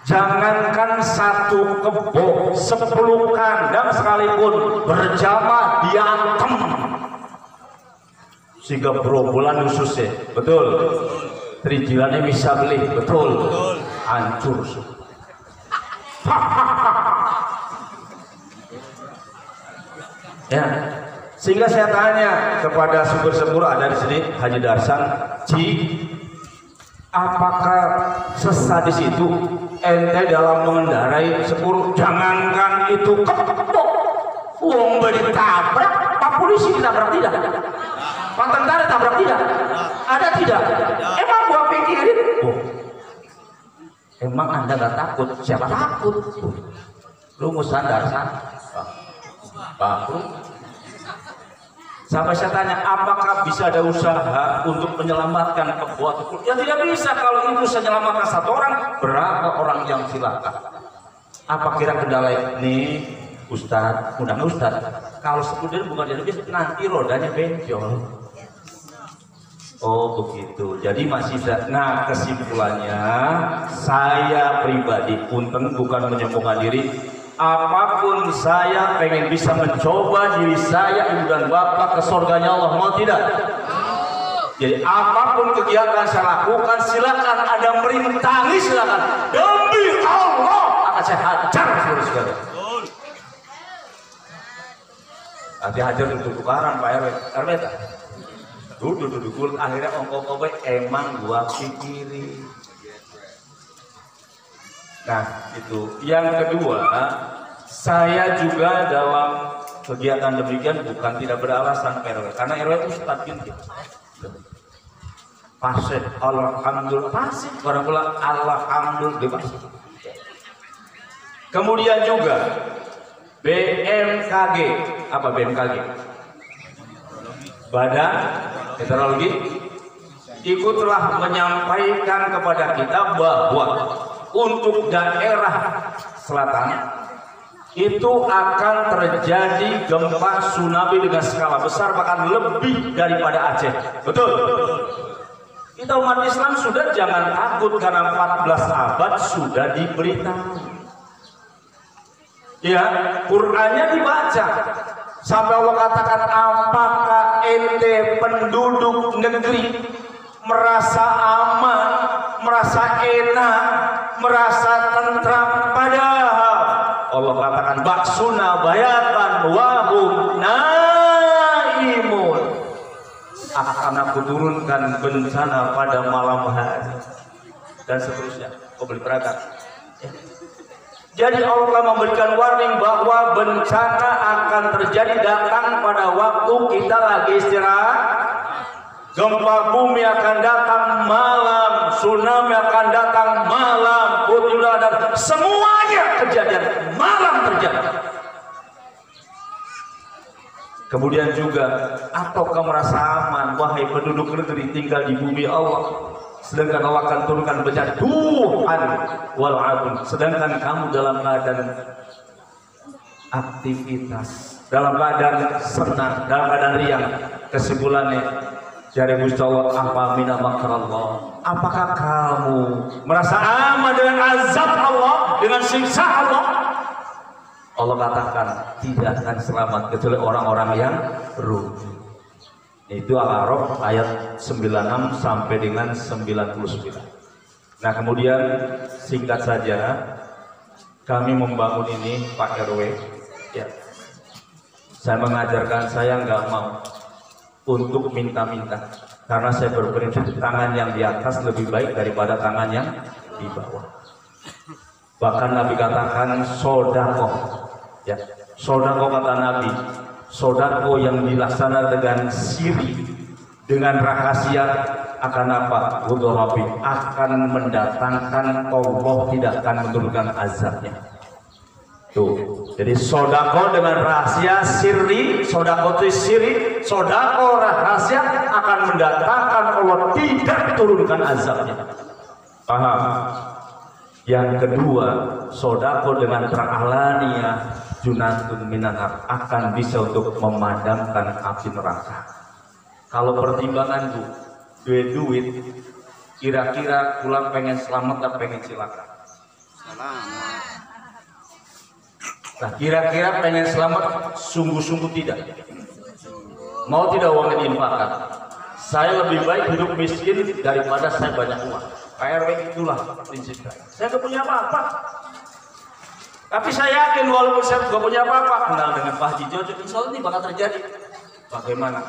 Jangankan satu kebo, 10 kandang sekalipun berjamaah diantem sehingga berombolan khususnya, betul. Trijilannya bisa beli, betul. Hancur. Ya, sehingga saya tanya kepada supir-supir ada di sini, Haji Darsan, Ci, apakah sesadis itu ente dalam mengendarai sepur? Jangankan itu kepok, uang ditabrak, Pak polisi ditabrak tidak? Pak tentara tabrak tidak? Ada tidak? Emang gua pikirin, emang anda gak takut? Siapa takut? Rumusan Darsan, Pak. Sampai saya tanya, apakah bisa ada usaha untuk menyelamatkan kebo? Ya tidak bisa. Kalau itu bisa menyelamatkan satu orang, berapa orang yang silakan? Apa kira kendala ini, Ustadz? Undang Ustadz. Kalau kemudian bukan jadi bisa, nanti rodanya benjol. Oh begitu. Jadi masih. Nah, kesimpulannya, saya pribadi punten bukan menyombongkan diri. Apapun saya pengen bisa mencoba diri saya, ibu dan bapak ke surganya Allah, mau tidak? Jadi apapun kegiatan saya lakukan, silakan Anda merintangi, silakan. Demi Allah akan saya hajar seluruh sekali. Nanti hajar untuk tukaran Pak RW. RW tak? Duduk akhirnya ongkong emang gua pikirin. Nah itu. Yang kedua, saya juga dalam kegiatan demikian bukan tidak beralasan RW, karena RW itu Ustadz gitu. Pasir, alhamdulillah pasir, orang pula alhamdulillah. Kemudian juga BMKG, apa BMKG? Badan Meteorologi ikutlah menyampaikan kepada kita bahwa untuk daerah selatan itu akan terjadi gempa tsunami dengan skala besar, bahkan lebih daripada Aceh. Betul? Kita umat Islam sudah jangan takut karena 14 abad sudah diberitahu. Ya, Qur'annya dibaca. Sampai Allah katakan, apakah ente penduduk negeri merasa aman, merasa enak, merasa tentram? Padahal Allah katakan baksuna bayatan wahum naimun, akan aku turunkan bencana pada malam hari dan seterusnya. Kau boleh perhatikan. Jadi Allah memberikan warning bahwa bencana akan terjadi datang pada waktu kita lagi istirahat. Gempa bumi akan datang malam, tsunami akan datang malam, putih dan semuanya kejadian malam terjadi. Kemudian juga, ataukah merasa aman, wahai penduduk negeri tinggal di bumi Allah, sedangkan Allah akan turunkan bencana Tuhan wal'adun, sedangkan kamu dalam keadaan aktivitas, dalam keadaan senang, dalam keadaan riang. Kesimpulannya dari Gusti Allah, apa mina makrallah, apakah kamu merasa aman dengan azab Allah, dengan siksa Allah? Allah katakan tidak akan selamat kecuali orang-orang yang rugi. Itu Al-A'raf ayat 96 sampai dengan 99. Nah kemudian singkat saja, kami membangun ini Pak RW ya. Saya mengajarkan, saya nggak mau untuk minta-minta, karena saya berprinsip tangan yang di atas lebih baik daripada tangan yang di bawah. Bahkan Nabi katakan sodakoh ya, sodakoh kata Nabi, sodakoh yang dilaksanakan dengan siri, dengan rahasia akan apa? Wudhu akan mendatangkan Allah, tidak akan menurunkan azabnya. Tuh, jadi sodakoh dengan rahasia siri, sodakoh itu siri, sodakoh rahasia akan mendatangkan Allah, tidak turunkan azabnya. Paham? Yang kedua, sodakoh dengan terang-alaniyah junatun minanar, akan bisa untuk memadamkan api neraka. Kalau pertimbangan bu, duit, kira-kira pulang pengen selamat atau pengen cilaka? Nah, kira-kira pengen selamat sungguh-sungguh tidak? Mau tidak uangnya diinfakkan? Saya lebih baik hidup miskin daripada saya banyak uang. KRW itulah prinsip saya. Saya tidak punya apa-apa. Tapi saya yakin walaupun saya tidak punya apa-apa, kenal dengan Pak Haji Jojo, insya Allah ini bakal terjadi. Bagaimana?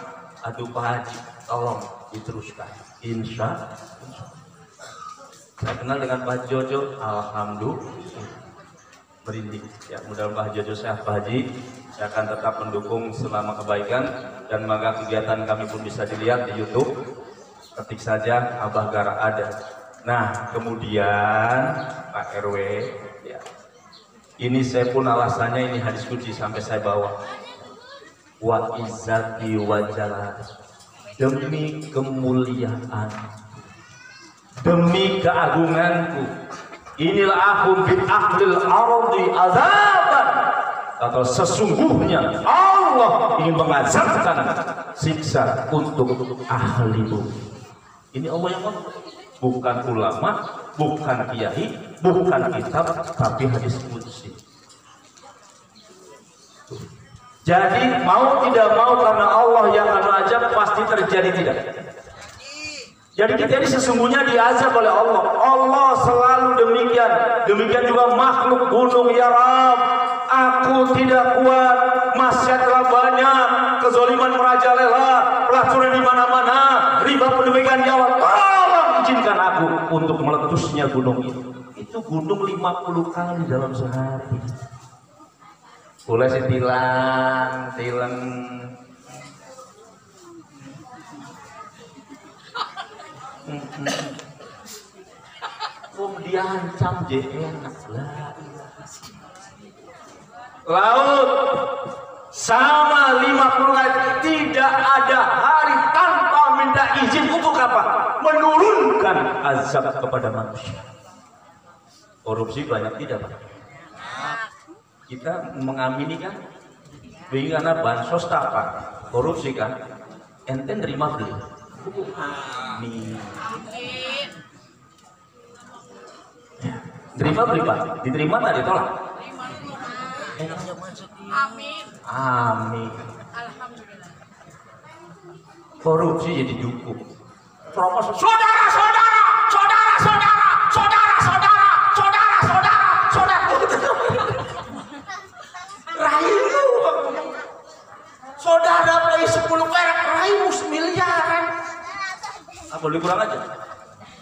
Aduh Pak Haji, tolong diteruskan. Insya Allah. Saya kenal dengan Pak Haji Jojo, alhamdulillah. Merinding. Ya, mudah-mudahan Pak Haji Jojo sehat Pak Haji. Saya akan tetap mendukung selama kebaikan, dan maka kegiatan kami pun bisa dilihat di YouTube. Ketik saja Abah Gara ada. Nah, kemudian Pak RW, ya. Ini saya pun alasannya ini hadis kunci sampai saya bawa. Wa izzati wa jalal, demi kemuliaan, demi keagunganku, inilah aku bi ahlil ardi azaban, atau sesungguhnya Allah ingin mengazabkan siksa untuk ahli bumi. Ini Allah yang ngomong, bukan ulama, bukan kiai, bukan kitab, tapi hadis qudsi. Jadi mau tidak mau, karena Allah yang mengazab pasti terjadi tidak? Jadi kita ini sesungguhnya diazab oleh Allah. Allah selalu demikian. Demikian juga makhluk gunung, ya Rabb, aku tidak kuat, maksiat telah banyak, kezaliman merajalela, pelacuran di mana-mana, riba pendemikian nyawa. Tolong izinkan aku untuk meletusnya gunung itu. Itu gunung 50 kali dalam sehari. Boleh setilang, tilang. Diancam je enak lah. Laut sama 50 kali, tidak ada hari tanpa minta izin untuk apa? Menurunkan azab kepada manusia. Korupsi banyak tidak, Pak? Kita mengamini kan? Bingung karena bansos apa? Korupsi kan? Ente nerima beli. Amin. Terima beli Pak, diterima tak ditolak? Amin. Amin. Alhamdulillah. Korupsi jadi cukup. Promosi saudara, saudara, saudara, saudara, saudara, saudara, saudara, saudara, saudara. Rayu, saudara play 10 perak, rayu miliaran. Apa boleh kurang aja?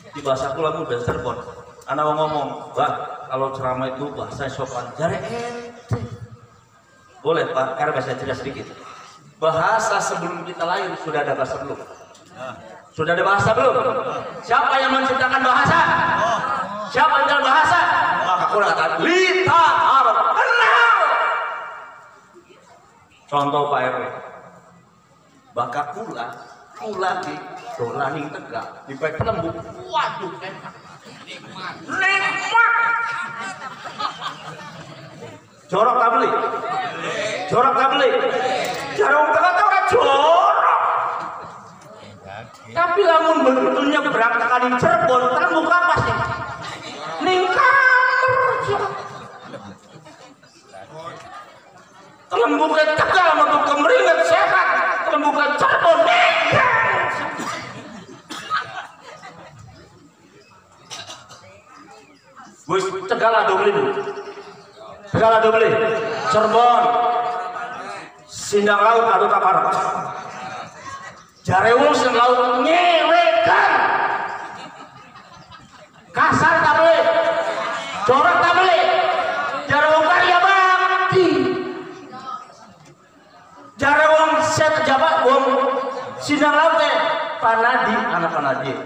Di bahasa aku lagu bahasa Cirebon. Anak ngomong, Pak, kalau ceramah itu bahasa sopan. Jare ente. Boleh Pak, bahasa cerita sedikit. Bahasa sebelum kita lahir sudah ada bahasa belum? Sudah ada bahasa belum? Siapa yang menciptakan bahasa? Siapa yang menciptakan bahasa? Maka aku katakan, Lita Arab. Kenal. Contoh Pak RW. Baka kula di dolaning tegak, di baik lembut. Waduh, enak. Nikmat. Jorok tak beli? Jorok tak beli? Jorok tak jorok. Tapi lamun bentuknya berangkat di Cirebon, terbuka apa sih? Ningkar. Lembukan tegal untuk kemeringat sehat. Lembukan Cirebon ningkar. Wis Tegal ada beli bu, Tegal ada beli, Cirebon, Sindang Laut ada tak parah, Jarewung Sindang Laut nyewekan, kasar tak beli, corak tak beli, Jarewung karya bakti, Jarewung set jabat bom, Sindang Laut Panadi, anak Panadi,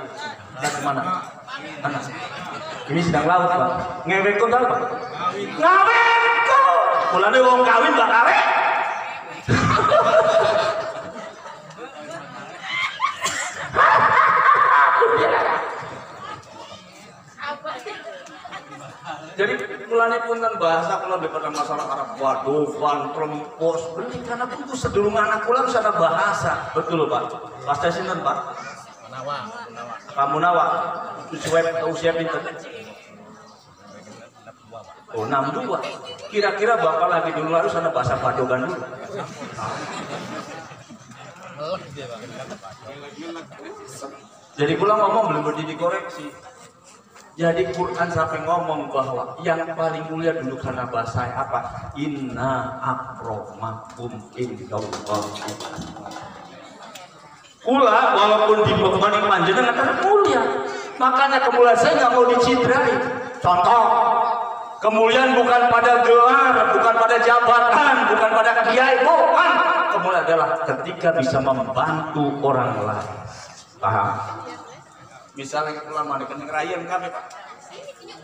dari mana? Anak. Ini sedang laut Pak. Ngewek kok tahu Pak? Ngawek kok. Mulane wong kawin gak kawek. Jadi mulane pun kan bahasa kula daripada masalah Arab waduh trempos beli karena itu sedurung anak kula bisa ada bahasa. Betul Pak. Pasti sinten Pak? Pak Munawa. Usia pinter. Oh 62. Kira-kira Bapak lagi dulu harus ada bahasa Padogan dulu. Jadi pulang ngomong belum berdiri koreksi. Jadi Quran sampai ngomong bahwa yang paling mulia dulu karena bahasa apa? Inna akramakum indallahi. Kula walaupun di pemaning panjenengan karena mulia. Makanya kemuliaan saya nggak mau dicidrai. Contoh, kemuliaan bukan pada gelar, bukan pada jabatan, bukan pada kiai, bukan. Kemuliaan adalah ketika bisa membantu orang lain. Paham? Misalnya ulama di kening rayen kami Pak.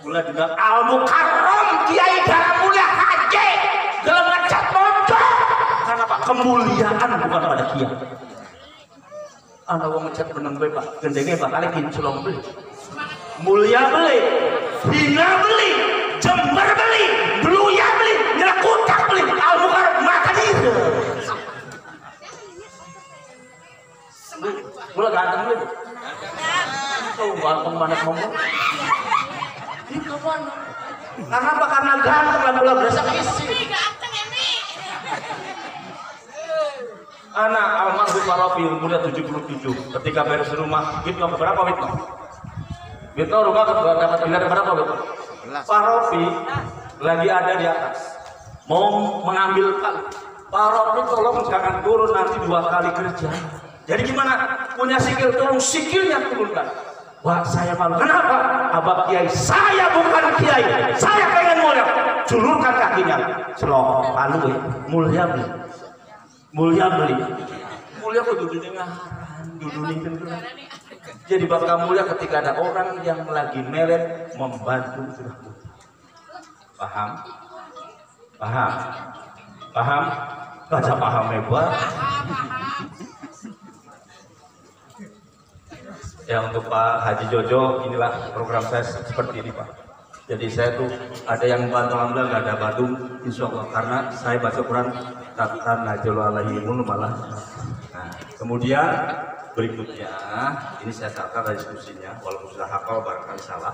Kula dibilang Al Mukarram Kiai Darah Mulia Haji dalam ngecat motor. Karena Pak kemuliaan bukan pada kiai. Ana wong ngecat beneng bae Pak, gendenge bakal kinclong beli. Mulia beli, hina beli, jember beli, bluya beli, nyekutak beli, Al-Mukarram mata diri. Mula ganteng beli. Oh, ganteng banget ngomong. Ini kapan? Karena apa? Karena ganteng lah mula berasa isi. Anak almarhum Pak Rofi umurnya 77. Ketika beres rumah, Witno berapa Witno? Witno rumah dapat miliar berapa Witno? Pak Rofi lagi ada di atas, mau mengambil Pak Rofi tolong jangan turun nanti 2 kali kerja. Jadi gimana? Punya sikil, tolong sikilnya turunkan. Wah, saya malu. Kenapa? Abah Kiai, saya bukan Kiai, saya pengen mulia. Julurkan kakinya. Selok, palu ya. Mulia beli. Mulia beli. Mulia kok duduk di ngaran, duduk di kendaraan. Jadi bakal mulia ketika ada orang yang lagi melet membantu sudah. Paham? Paham? Paham? Baca paham hebat. Ya untuk Pak Haji Jojo, inilah program saya seperti ini Pak. Jadi saya tuh ada yang bantu alhamdulillah, nggak ada Badung, insya Allah karena saya baca Quran kata najul alaihimul malah. Nah, kemudian berikutnya ini saya catat diskusinya, walaupun sudah hafal barangkali salah.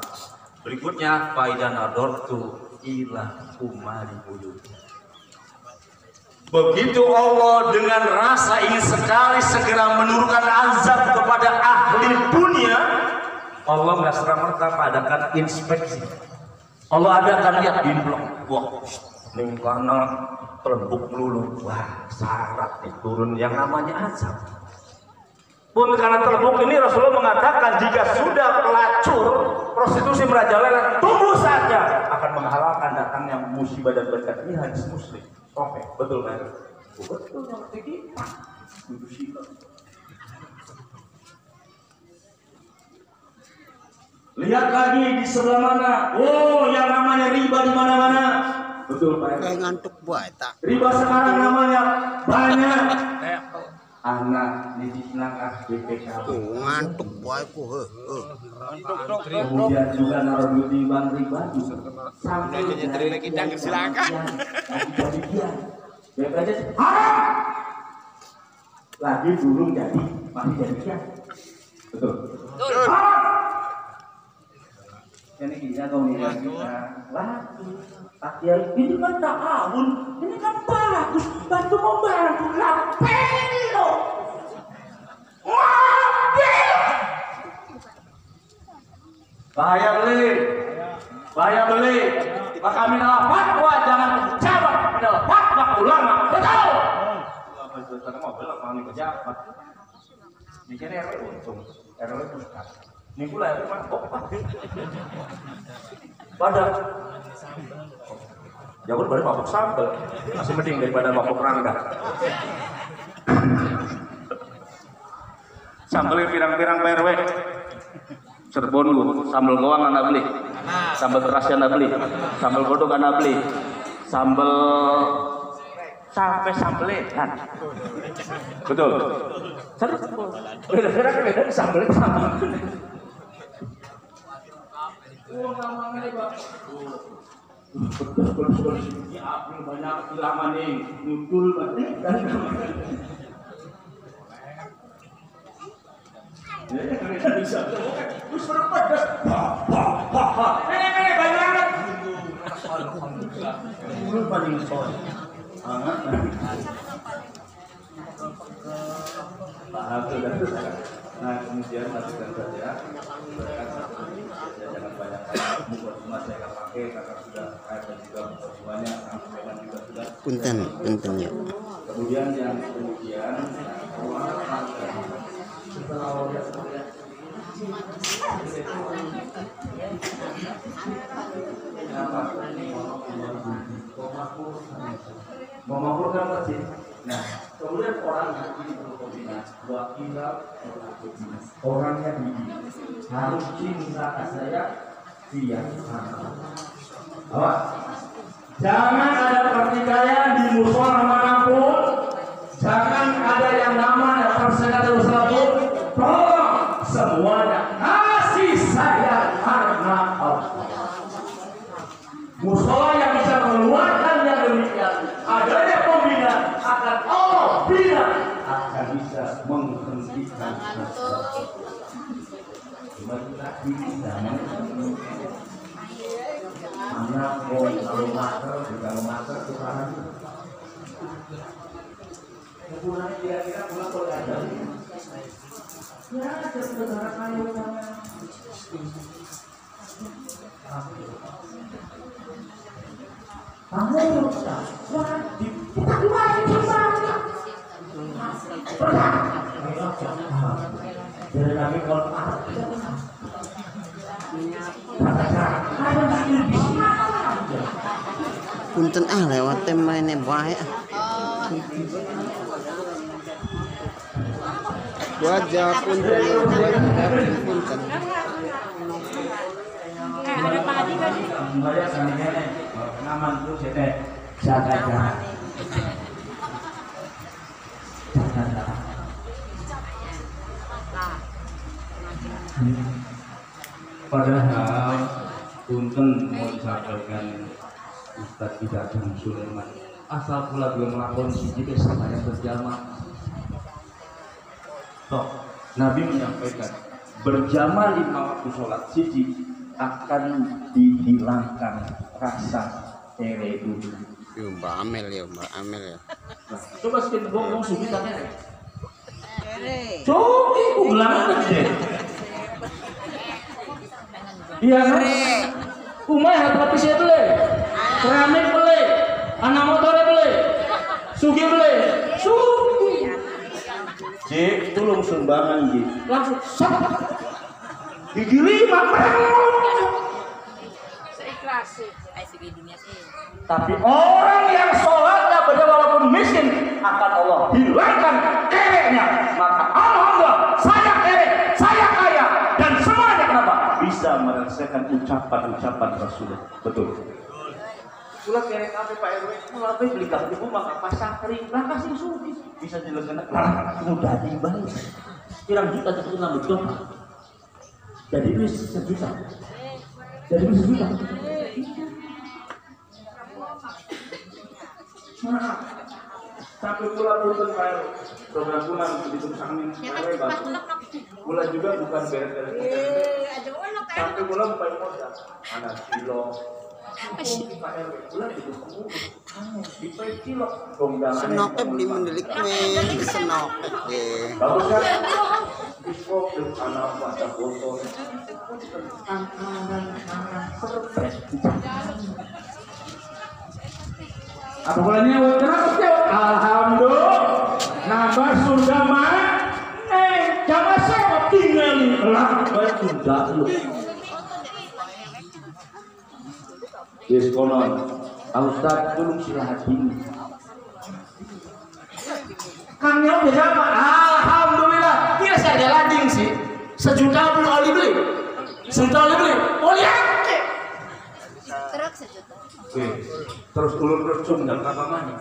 Berikutnya faidan adortu ilah umari buyut. Begitu Allah dengan rasa ingin sekali segera menurunkan azab kepada ahli dunia, Allah nggak serta-merta adakan inspeksi. Allah adakan lihat di blok, wah, ning kana terbuk lulu, wah, syarat turun yang namanya azab. Pun karena terbuk ini Rasulullah mengatakan jika sudah pelacur prostitusi merajalela, tunggu saja akan menghalalkan datangnya musibah dan berkat. Ini hadis Muslim. Oke, betul kan? Betul yang tinggi. Lihat lagi di sebelah mana. Oh, yang namanya riba di mana-mana. Betul Pak. Kayak ngantuk buat tak. Riba sekarang namanya banyak. Anak di langkah BPK. Ngantuk buat ku. Kemudian juga naruh duit di bank riba. Sampai jadi lagi jangan silakan. BPJS haram. Lagi burung jadi masih jadi kian. Betul. Haram. Ini kita komunikasi kita lagi. Akhirnya ini kan ta'awun, ini kan bagus, bantu membantu lapelo. Mobil. Bahaya beli. Bahaya beli. Maka minal fatwa jangan pejabat, minal fatwa ulama. Betul. Apa itu tadi mobil apa nih pejabat? Mikirnya RW untung, RW pusat. Ini pula RW mantap. Pada jauh dari mabuk sambal, masih mending daripada mabuk rangga. Sambal pirang-pirang PRW. Cirebon lu, sambal goang anak beli, sambal terasi anak beli, sambal godok anak beli, sambal sampai sambaletan. Betul. Beda-beda kan beda sambal sama. Oh namanya Pak. Betul. Ini April banyak ulama nih, nutul banget kan. Ya, bisa. Terus berpedas. Nenek banyak. Alhamdulillah. Dulu paling soal. Nah, kemudian masukkan saja. Jangan banyak buku cuma saya akan pakai karena sudah air dan juga semuanya juga sudah. Punten ya. Kemudian yang kemudian setelah memakmurkan masjid. Nah, kemudian orangnya ini berkoordinasi, orangnya harus cinta saya dia. Awas, jangan ada pertikaian di musola manapun, jangan ada yang namanya perselingkuhan tersebut. Tolong semuanya kasih sayang karena Allah. Musola yang bisa mengeluarkan yang demikian, adanya pembinaan akan Allah bina akan bisa menghentikan mana kalau mater itu Kebulannya kira-kira pulang kalau ada. Ya, sebenarnya kayu. Kamu wajib. Bukan wajib banget. Dari kami kalau Punten lewat mainnya baik. Wajah punten. Ada padi kan? Aman tuh saya jaga. Padahal punten mau disampaikan Ustadz Idam Sulaiman asal pula belum melakukan siji sama yang berjamaah. Toh, Nabi menyampaikan berjamaah 5 waktu sholat siji akan dihilangkan rasa tere dulu. Yo Mbak Amel ya. Coba sedikit ngomong sugi tak tere. Coba ulang aja. Iya kan? Umay hat lapis ya beli, keramik beli, anak motornya beli, sugi beli, sugi. Cik, tolong sumbangan Ji. Langsung sat. Gigi 5 Seikhlas sih. Tapi orang yang sholatnya pada walaupun miskin akan Allah hilangkan kerenya. Maka alhamdulillah saya kere, saya kaya dan semuanya kenapa? Bisa merasakan ucapan-ucapan Rasulullah. Betul. Pula kere kafe Pak RW, pula beli kafe ibu maka pasang kering, lah kasih sugi bisa dilaksanakan. Mudah dibalik. Pirang juta itu nambah juta. Jadi duit 1 juta. Jadi duit 1 juta. Sampai pula punten Pak program pulang begitu sangin pula juga bukan beres-beres sampai pula bukan modal anak kilo Pak RW pula itu di kilo Senoknya beli mendelik senok. bagus kan disco anak masa botol apa bulannya kenapa sih? Alhamdulillah nambah Sunda mah jangan saya tinggal lah baik Sunda lu diskonon Ustaz tolong silahatin Kang Nyok biasa apa? Alhamdulillah dia saja lading sih 1 juta belum oli beli 1 juta oli beli oli ake Truk 1 juta. terus ulur cum dan kapangan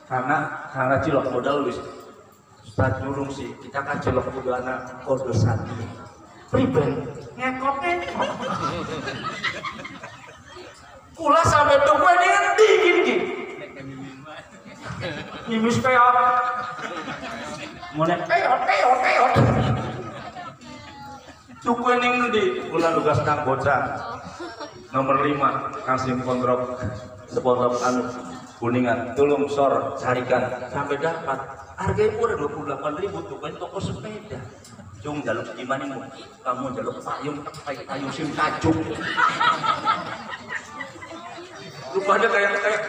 karena cilok modal wis Ustaz durung sih kita kan cilok budana kode satu pribadi ngekopnya kula sampai tunggu ini ngendi gini nyimis kayak monek keot tuku ini ngendi kula tugas nang bocah nomor 5 kasih kontrol sponsor anu Kuningan tolong sor carikan sampai dapat harganya pun 28.000 tuh kan toko sepeda cung jaluk gimana mu kamu jaluk payung sim kacung rupanya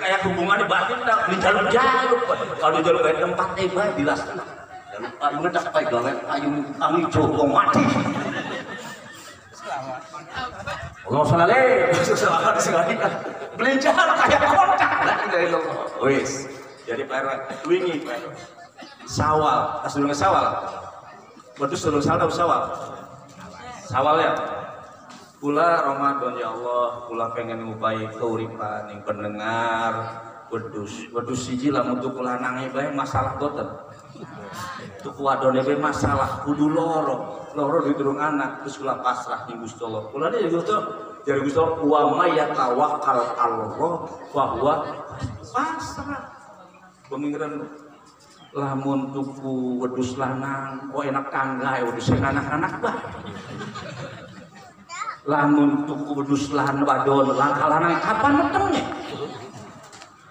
kayak hubungannya batin tak di jaluk kalau jaluk kayak tempat baik di lasana jaluk payungnya tak pakai gawe payung kami jogo mati Allah salale, selamat sekali. Belajar kayak kontak. Wis. Jadi Pak wingi Pak. Sawal, asalnya sawal. Wedhus sebelum sawal. Sawal ya. Kula Ramadan ya Allah, kula pengen ngupayi keuripan yang pendengar wedhus siji lamun tuku lanange bae masalah boten. Tuku wadone bae masalah kudu loro diturung anak terus kula pasrah ning Gusti Allah. Kula ne jadi Gusti Allah wa may yatawakkal 'Allah wa huwa pasrah. Pengiran lamun tuku wedhus lanang kok enak tangga wedhus anak-anak bah. Lamun tuku wedhus wadon langkah lanang kapan metengnya?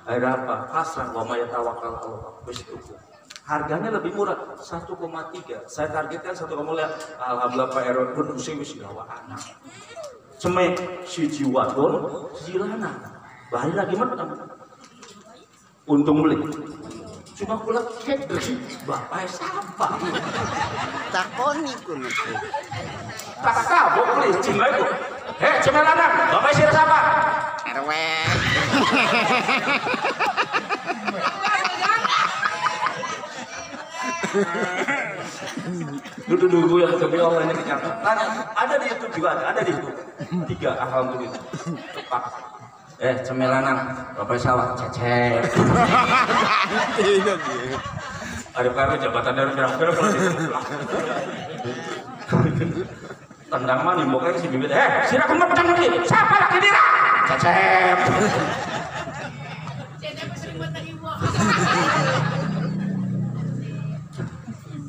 Ada apa? Pasrah wa may yatawakkal 'Allah wis tuku. harganya lebih murah 1,3. Saya targetkan 1,5. Alhamdulillah Pak RW pun pusing wis gawa anak. Ceme siji wadon, siji lanang. Bari lagi menang. Untung beli. Cuma kula kek bapak sampah. Takoni kun. Tak kabok beli cing lagi. Heh, ceme lanang, bapak sira siapa? RW. Dulu yang demi Allah ini dicatat. Ada di YouTube juga, ada di YouTube. 3, alhamdulillah. Tepat. Cemelanang, bapak sawah, cecek. Ada PRW jabatan dari berapa kalau di tendang mani, pokoknya si bibit. Sira kemecang lagi. Siapa lagi dira? Cecek.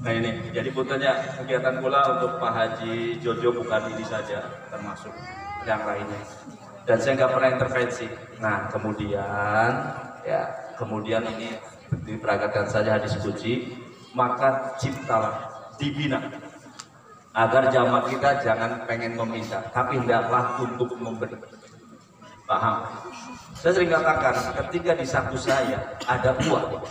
Nah ini, jadi putarnya kegiatan pula untuk Pak Haji Jojo bukan ini saja, termasuk yang lainnya. Dan saya nggak pernah intervensi. Nah kemudian ini diperagakan saja hadis kunci, maka ciptalah, dibina agar jamaah kita jangan pengen meminta, tapi hendaklah untuk memberi. Paham? Saya sering katakan, ketika di saku saya ada uang,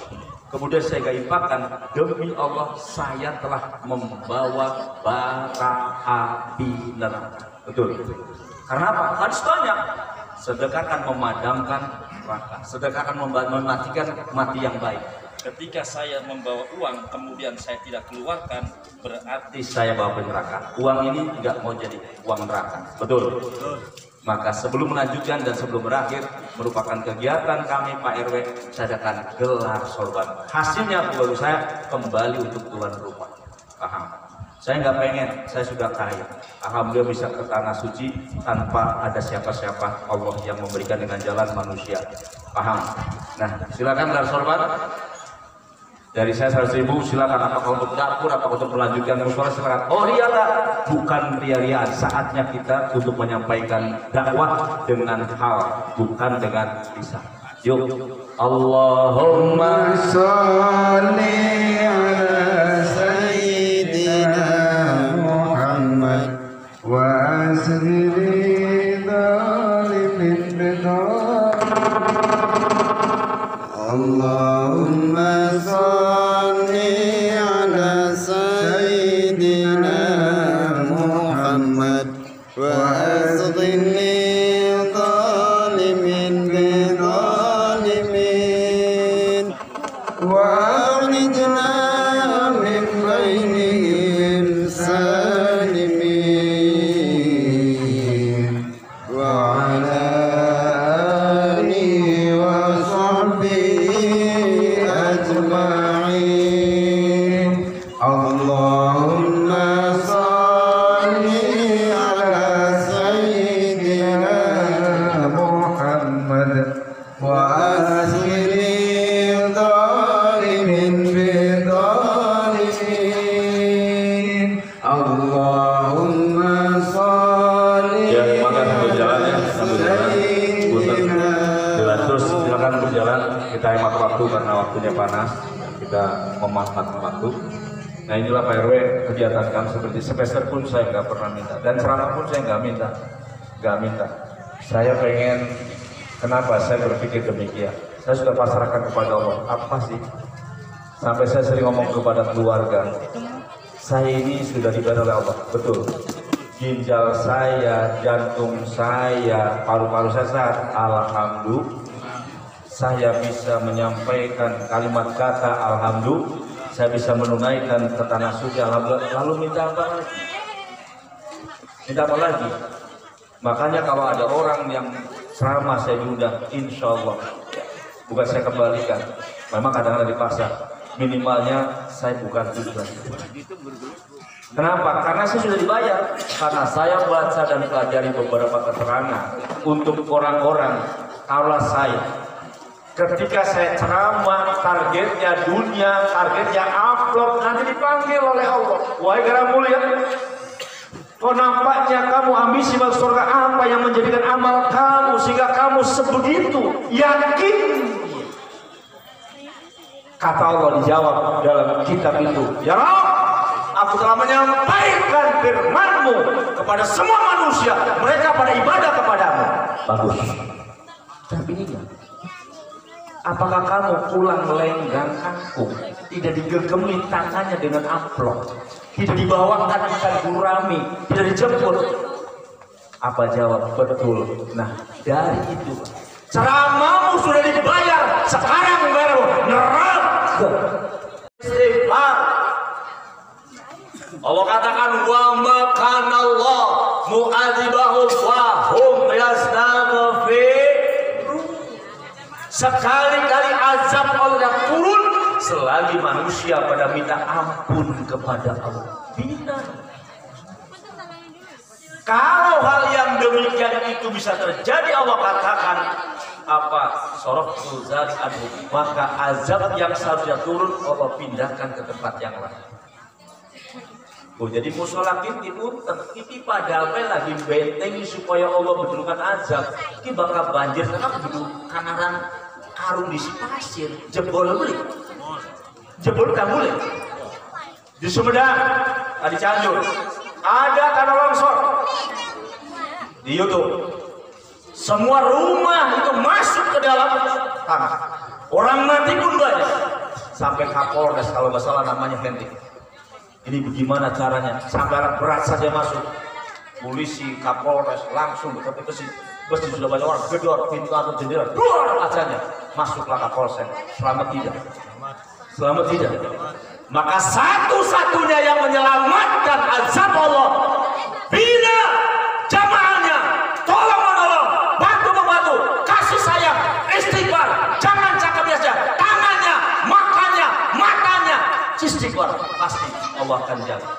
kemudian saya gaipakan, demi Allah saya telah membawa bara api neraka. Betul. Karena apa? Hadis banyak. Sedekah akan memadamkan neraka. Sedekah akan mematikan mati yang baik. Ketika saya membawa uang, kemudian saya tidak keluarkan, berarti saya bawa ke neraka. Uang ini tidak mau jadi uang neraka. Betul. Maka sebelum melanjutkan dan sebelum berakhir, merupakan kegiatan kami Pak RW, saya akan gelar sorban. Hasilnya baru saya kembali untuk tuan rumah. Paham? Saya nggak pengen, saya sudah kaya. Alhamdulillah bisa ke tanah suci tanpa ada siapa-siapa, Allah yang memberikan dengan jalan manusia. Paham? Nah, silakan gelar sorban. Dari saya 100.000, silakan apakah untuk dapur, apakah untuk melanjutkan musyawarah, silakan. Oh iya tak, bukan ria-riaan. Saatnya kita untuk menyampaikan dakwah dengan hal, bukan dengan lisan. Yuk, Allahumma sholli ala sayyidina Muhammad wa asghiri dhalimin bidhar. Allahumma sholli ala sayyidina Muhammad wa asghini dhalimin bidhalimin wa akhrijna min bainihim salimin wa ala alihi wa sahbihi ajma'in. Allahumma sholli ala sayyidina Muhammad wa asghiri dhalimin bidhalimin. Allahumma sholli. Ya, maka sambil jalan ya, sambil jalan. Terus silakan berjalan. Kita hemat waktu karena waktunya panas. Kita memanfaatkan waktu. Nah inilah Pak RW, kegiatan kami seperti semester pun saya nggak pernah minta, dan ceramah pun saya nggak minta. Saya pengen, kenapa saya berpikir demikian? Saya sudah pasrahkan kepada Allah. Apa sih? Sampai saya sering ngomong kepada keluarga, saya ini sudah dibayar oleh Allah, betul. Ginjal saya, jantung saya, paru-paru saya sehat, alhamdulillah. Saya bisa menyampaikan kalimat kata alhamdulillah. Saya bisa menunaikan ke tanah suci, alhamdulillah. Lalu minta apa lagi? Minta apa lagi? Makanya kalau ada orang yang ceramah saya diundang, insya Allah bukan saya kembalikan. Memang kadang-kadang dipaksa. Minimalnya saya bukan tujuan. Kenapa? Karena saya sudah dibayar. Karena saya baca dan pelajari beberapa keterangan untuk orang-orang. Kalau ketika saya ceramah, targetnya dunia, targetnya upload, nanti dipanggil oleh Allah. Wahai gara mulia, kok nampaknya kamu ambisi masuk surga, apa yang menjadikan amal kamu sehingga kamu sebegitu yakin? Kata Allah dijawab dalam kitab itu, ya Rabb, aku telah menyampaikan firman-Mu kepada semua manusia, mereka pada ibadah kepadamu. Bagus. Tapi ingat, apakah kamu pulang lenggang kangkung, tidak digegemi tangannya dengan amplop, tidak dibawakan ikan gurami, tidak dijemput? Apa jawab? Betul. Nah, dari itu ceramahmu sudah dibayar, sekarang baru neraka. Istighfar. Allah katakan wa ma kana Allah mu'adzibahum wa hum yastaghfirun. Sekali-kali azab Allah turun selagi manusia pada minta ampun kepada Allah. Bina. Kalau hal yang demikian itu bisa terjadi, Allah katakan apa? Soroftu zari'anhu, maka azab yang seharusnya turun Allah pindahkan ke tempat yang lain. Oh, jadi musola itu padahal lagi bentengi supaya Allah menurunkan azab. Ini bakal banjir karena begitu kanaran karung di pasir jebol beli, jebol tak boleh. Di Sumedang, di Cianjur ada tanah longsor. Di YouTube, semua rumah itu masuk ke dalam tanah. Orang mati pun banyak. Sampai Kapolres kalau nggak salah namanya Henry. Ini bagaimana caranya? Sampai alat berat saja masuk. Polisi, Kapolres langsung ke sini. Pasti sudah banyak orang gedor pintu atau jendela, dua kacanya. Masuklah Kapolsek. Selamat tidak? Selamat tidak? Maka satu-satunya yang menyelamatkan azab Allah, bina jamaahnya, tolong menolong, bantu membantu, kasih sayang, istighfar, jangan cakap biasa, tangannya, makannya, matanya, istighfar, pasti Allah akan jaga.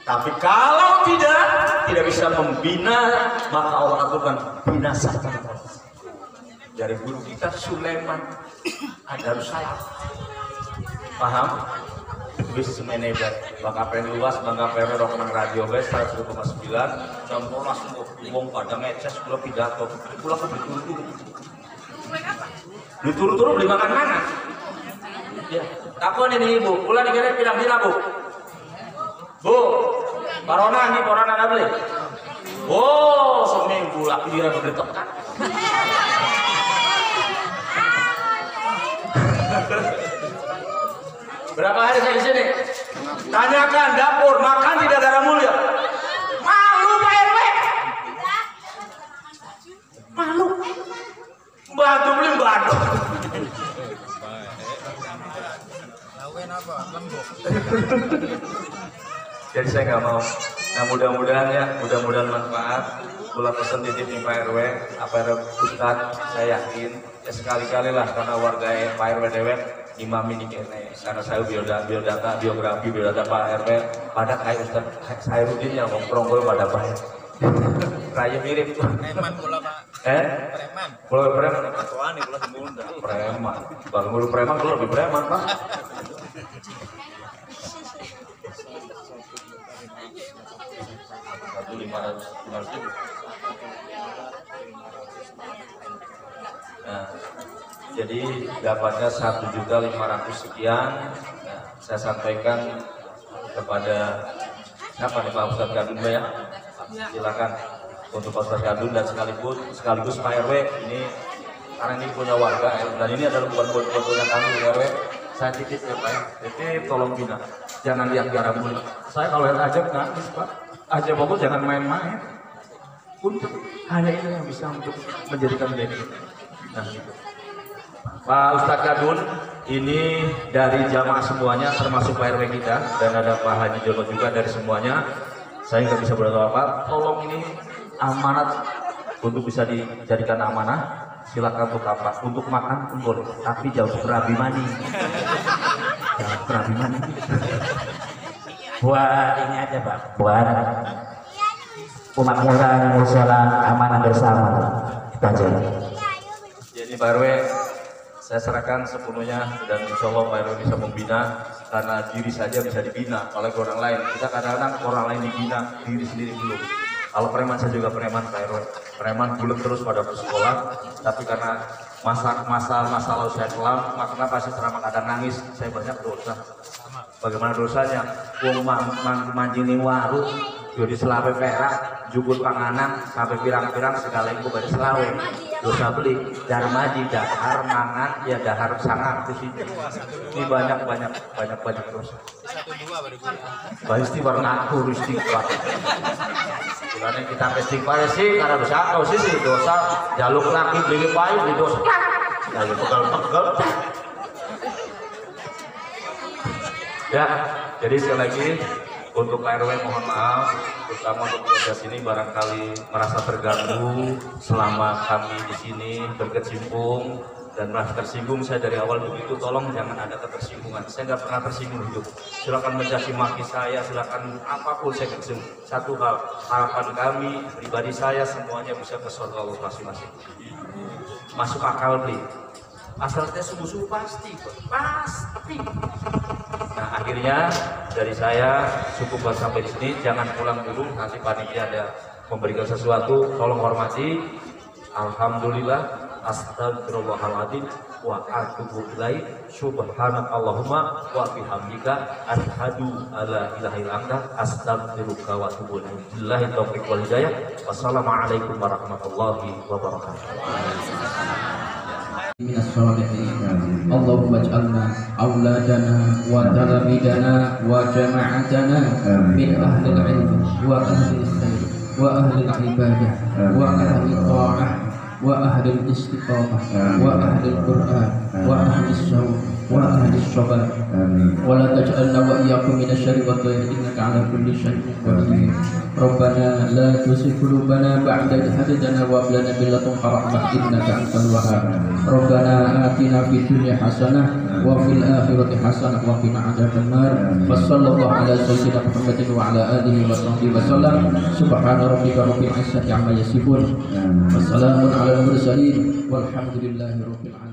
Tapi kalau tidak bisa membina, maka Allah akan binasakan. Dari guru kita Sulaiman ada saya, paham? Bis menebat, bangga pengen luas, bangga pengen rok nang radio guys, 101,9, campur langsung ngomong pada ngeces, pulau pidato, pulau ke dituru-turu beli makan mana? Ya, takut ini ibu, pulang dikira bilang bu, bu, corona nih, corona nggak beli. Oh, seminggu lah kira berdetak. Berapa hari saya di sini? Tanyakan dapur, makan tidak darah mulia. Malu Pak RW? Malu. Bantu beli bantu. Jadi saya nggak mau. Nah mudah-mudahan ya, mudah-mudahan manfaat. Pula pesan titip nih Pak RW, apa RW Ustadz, saya yakin ya sekali-kali lah karena warga Pak RW dewek imam ini kene, karena saya biodata Pak RW pada kayak Ustadz Khairuddin yang ngomong pada baik. Kayak mirip. Preman pula Pak. Preman. Pula preman. Ketuaan nih pula sembunda. Preman. Bang guru preman pula lebih preman Pak. Nah, jadi dapatnya 1.500.000 sekian. Nah, saya sampaikan kepada siapa nih Pak Ustadz Gadun ya? Silakan untuk Pak Ustadz Gadun dan sekaligus Pak RW ini karena ini punya warga dan ini adalah buat-buatnya kami RW. Saya titip ya Pak, titip tolong bina, jangan lihat garam dulu. Saya kalau lihat ajab nangis Pak, ajab bagus jangan main-main. Untuk hanya itu yang bisa untuk menjadikan diri. Nah, gitu. Pak Ustadz Gadun ini dari jamaah semuanya termasuk Pak RW kita dan ada Pak Haji Jono juga dari semuanya. Saya nggak bisa berdoa apa. Tolong ini amanat untuk bisa dijadikan amanah. Silakan untuk apa? Untuk makan pun boleh, tapi jauh berabi mani. Jangan berabi mani. Buat ini aja Pak, buat pemakmuran musola amanah bersama. Kita aja. Jadi Pak RW, saya serahkan sepenuhnya dan insya Allah Pak RW bisa membina karena diri saja bisa dibina oleh orang lain. Kita kadang-kadang orang lain dibina, diri sendiri belum. Kalau preman saya juga preman Pak RW. Preman bulat terus pada bersekolah, tapi karena masa lalu saya kelam, makanya pasti ceramah kadang nangis, saya banyak dosa. Bagaimana dosanya? Wong manjini warung, jadi selawe perak, jukut panganan, sampai pirang-pirang segala ibu pada selawe. Dosa beli, darmaji, dahar mangan, ya dahar sangat di sini. Ini banyak dosa. Istighfar ngatur istighfar. Bulannya kita istighfar sih, karena dosa kau sih dosa, jaluk lagi beli payu di dosa. Jadi pegal-pegal. Ya, jadi sekali lagi untuk RW mohon maaf, terutama untuk proses ini barangkali merasa terganggu selama kami di sini berkecimpung dan merasa tersinggung. Saya dari awal begitu, tolong jangan ada ketersinggungan. Saya nggak pernah tersinggung hidup. Silakan mencaci maki saya, silakan apapun saya tersinggung. Satu hal, harapan kami, pribadi saya semuanya bisa ke surga Allah masing-masing. Masuk akal beli. Asalnya sungguh-sungguh pasti. Nah akhirnya dari saya cukup sampai di sini. Jangan pulang dulu, nanti panitia ada memberikan sesuatu. Tolong hormati. Alhamdulillah, astagfirullahaladzim wa atubu ilaih, subhanakallahumma wa bihamdika asyhadu alla ilaha illa anta astaghfiruka wa atubu ilaik. Billahi taufiq wal hidayah. Wassalamualaikum warahmatullahi wabarakatuh. Minas sholihin. Allahumma ij'alna auladana wa talamidana wa jama'atana min ahli al-ilm wa ahli al-khair wa ahli al-ibadah wa ahli al-ta'ah wa ahli al-istiqamah wa ahli al-Qur'an wa ahli al-shawq wa ahli al-shabab wa la taj'alna wa iyyakum min asy-syarri wa dhayyi innaka 'ala kulli syai'in qadir. Rabbana la tuzigh qulubana ba'da idh hadaytana wa hab lana min ladunka rahmah innaka antal wahhab. Rabbana atina fid dunya hasanah wa fil akhirati hasanah wa qina adzabannar. Wassallallahu ala sayyidina Muhammadin wa ala alihi wa sahbihi wasallam. Subhana rabbika rabbil izzati amma yasifun. Wassalamun ala al mursalin walhamdulillahi rabbil alamin.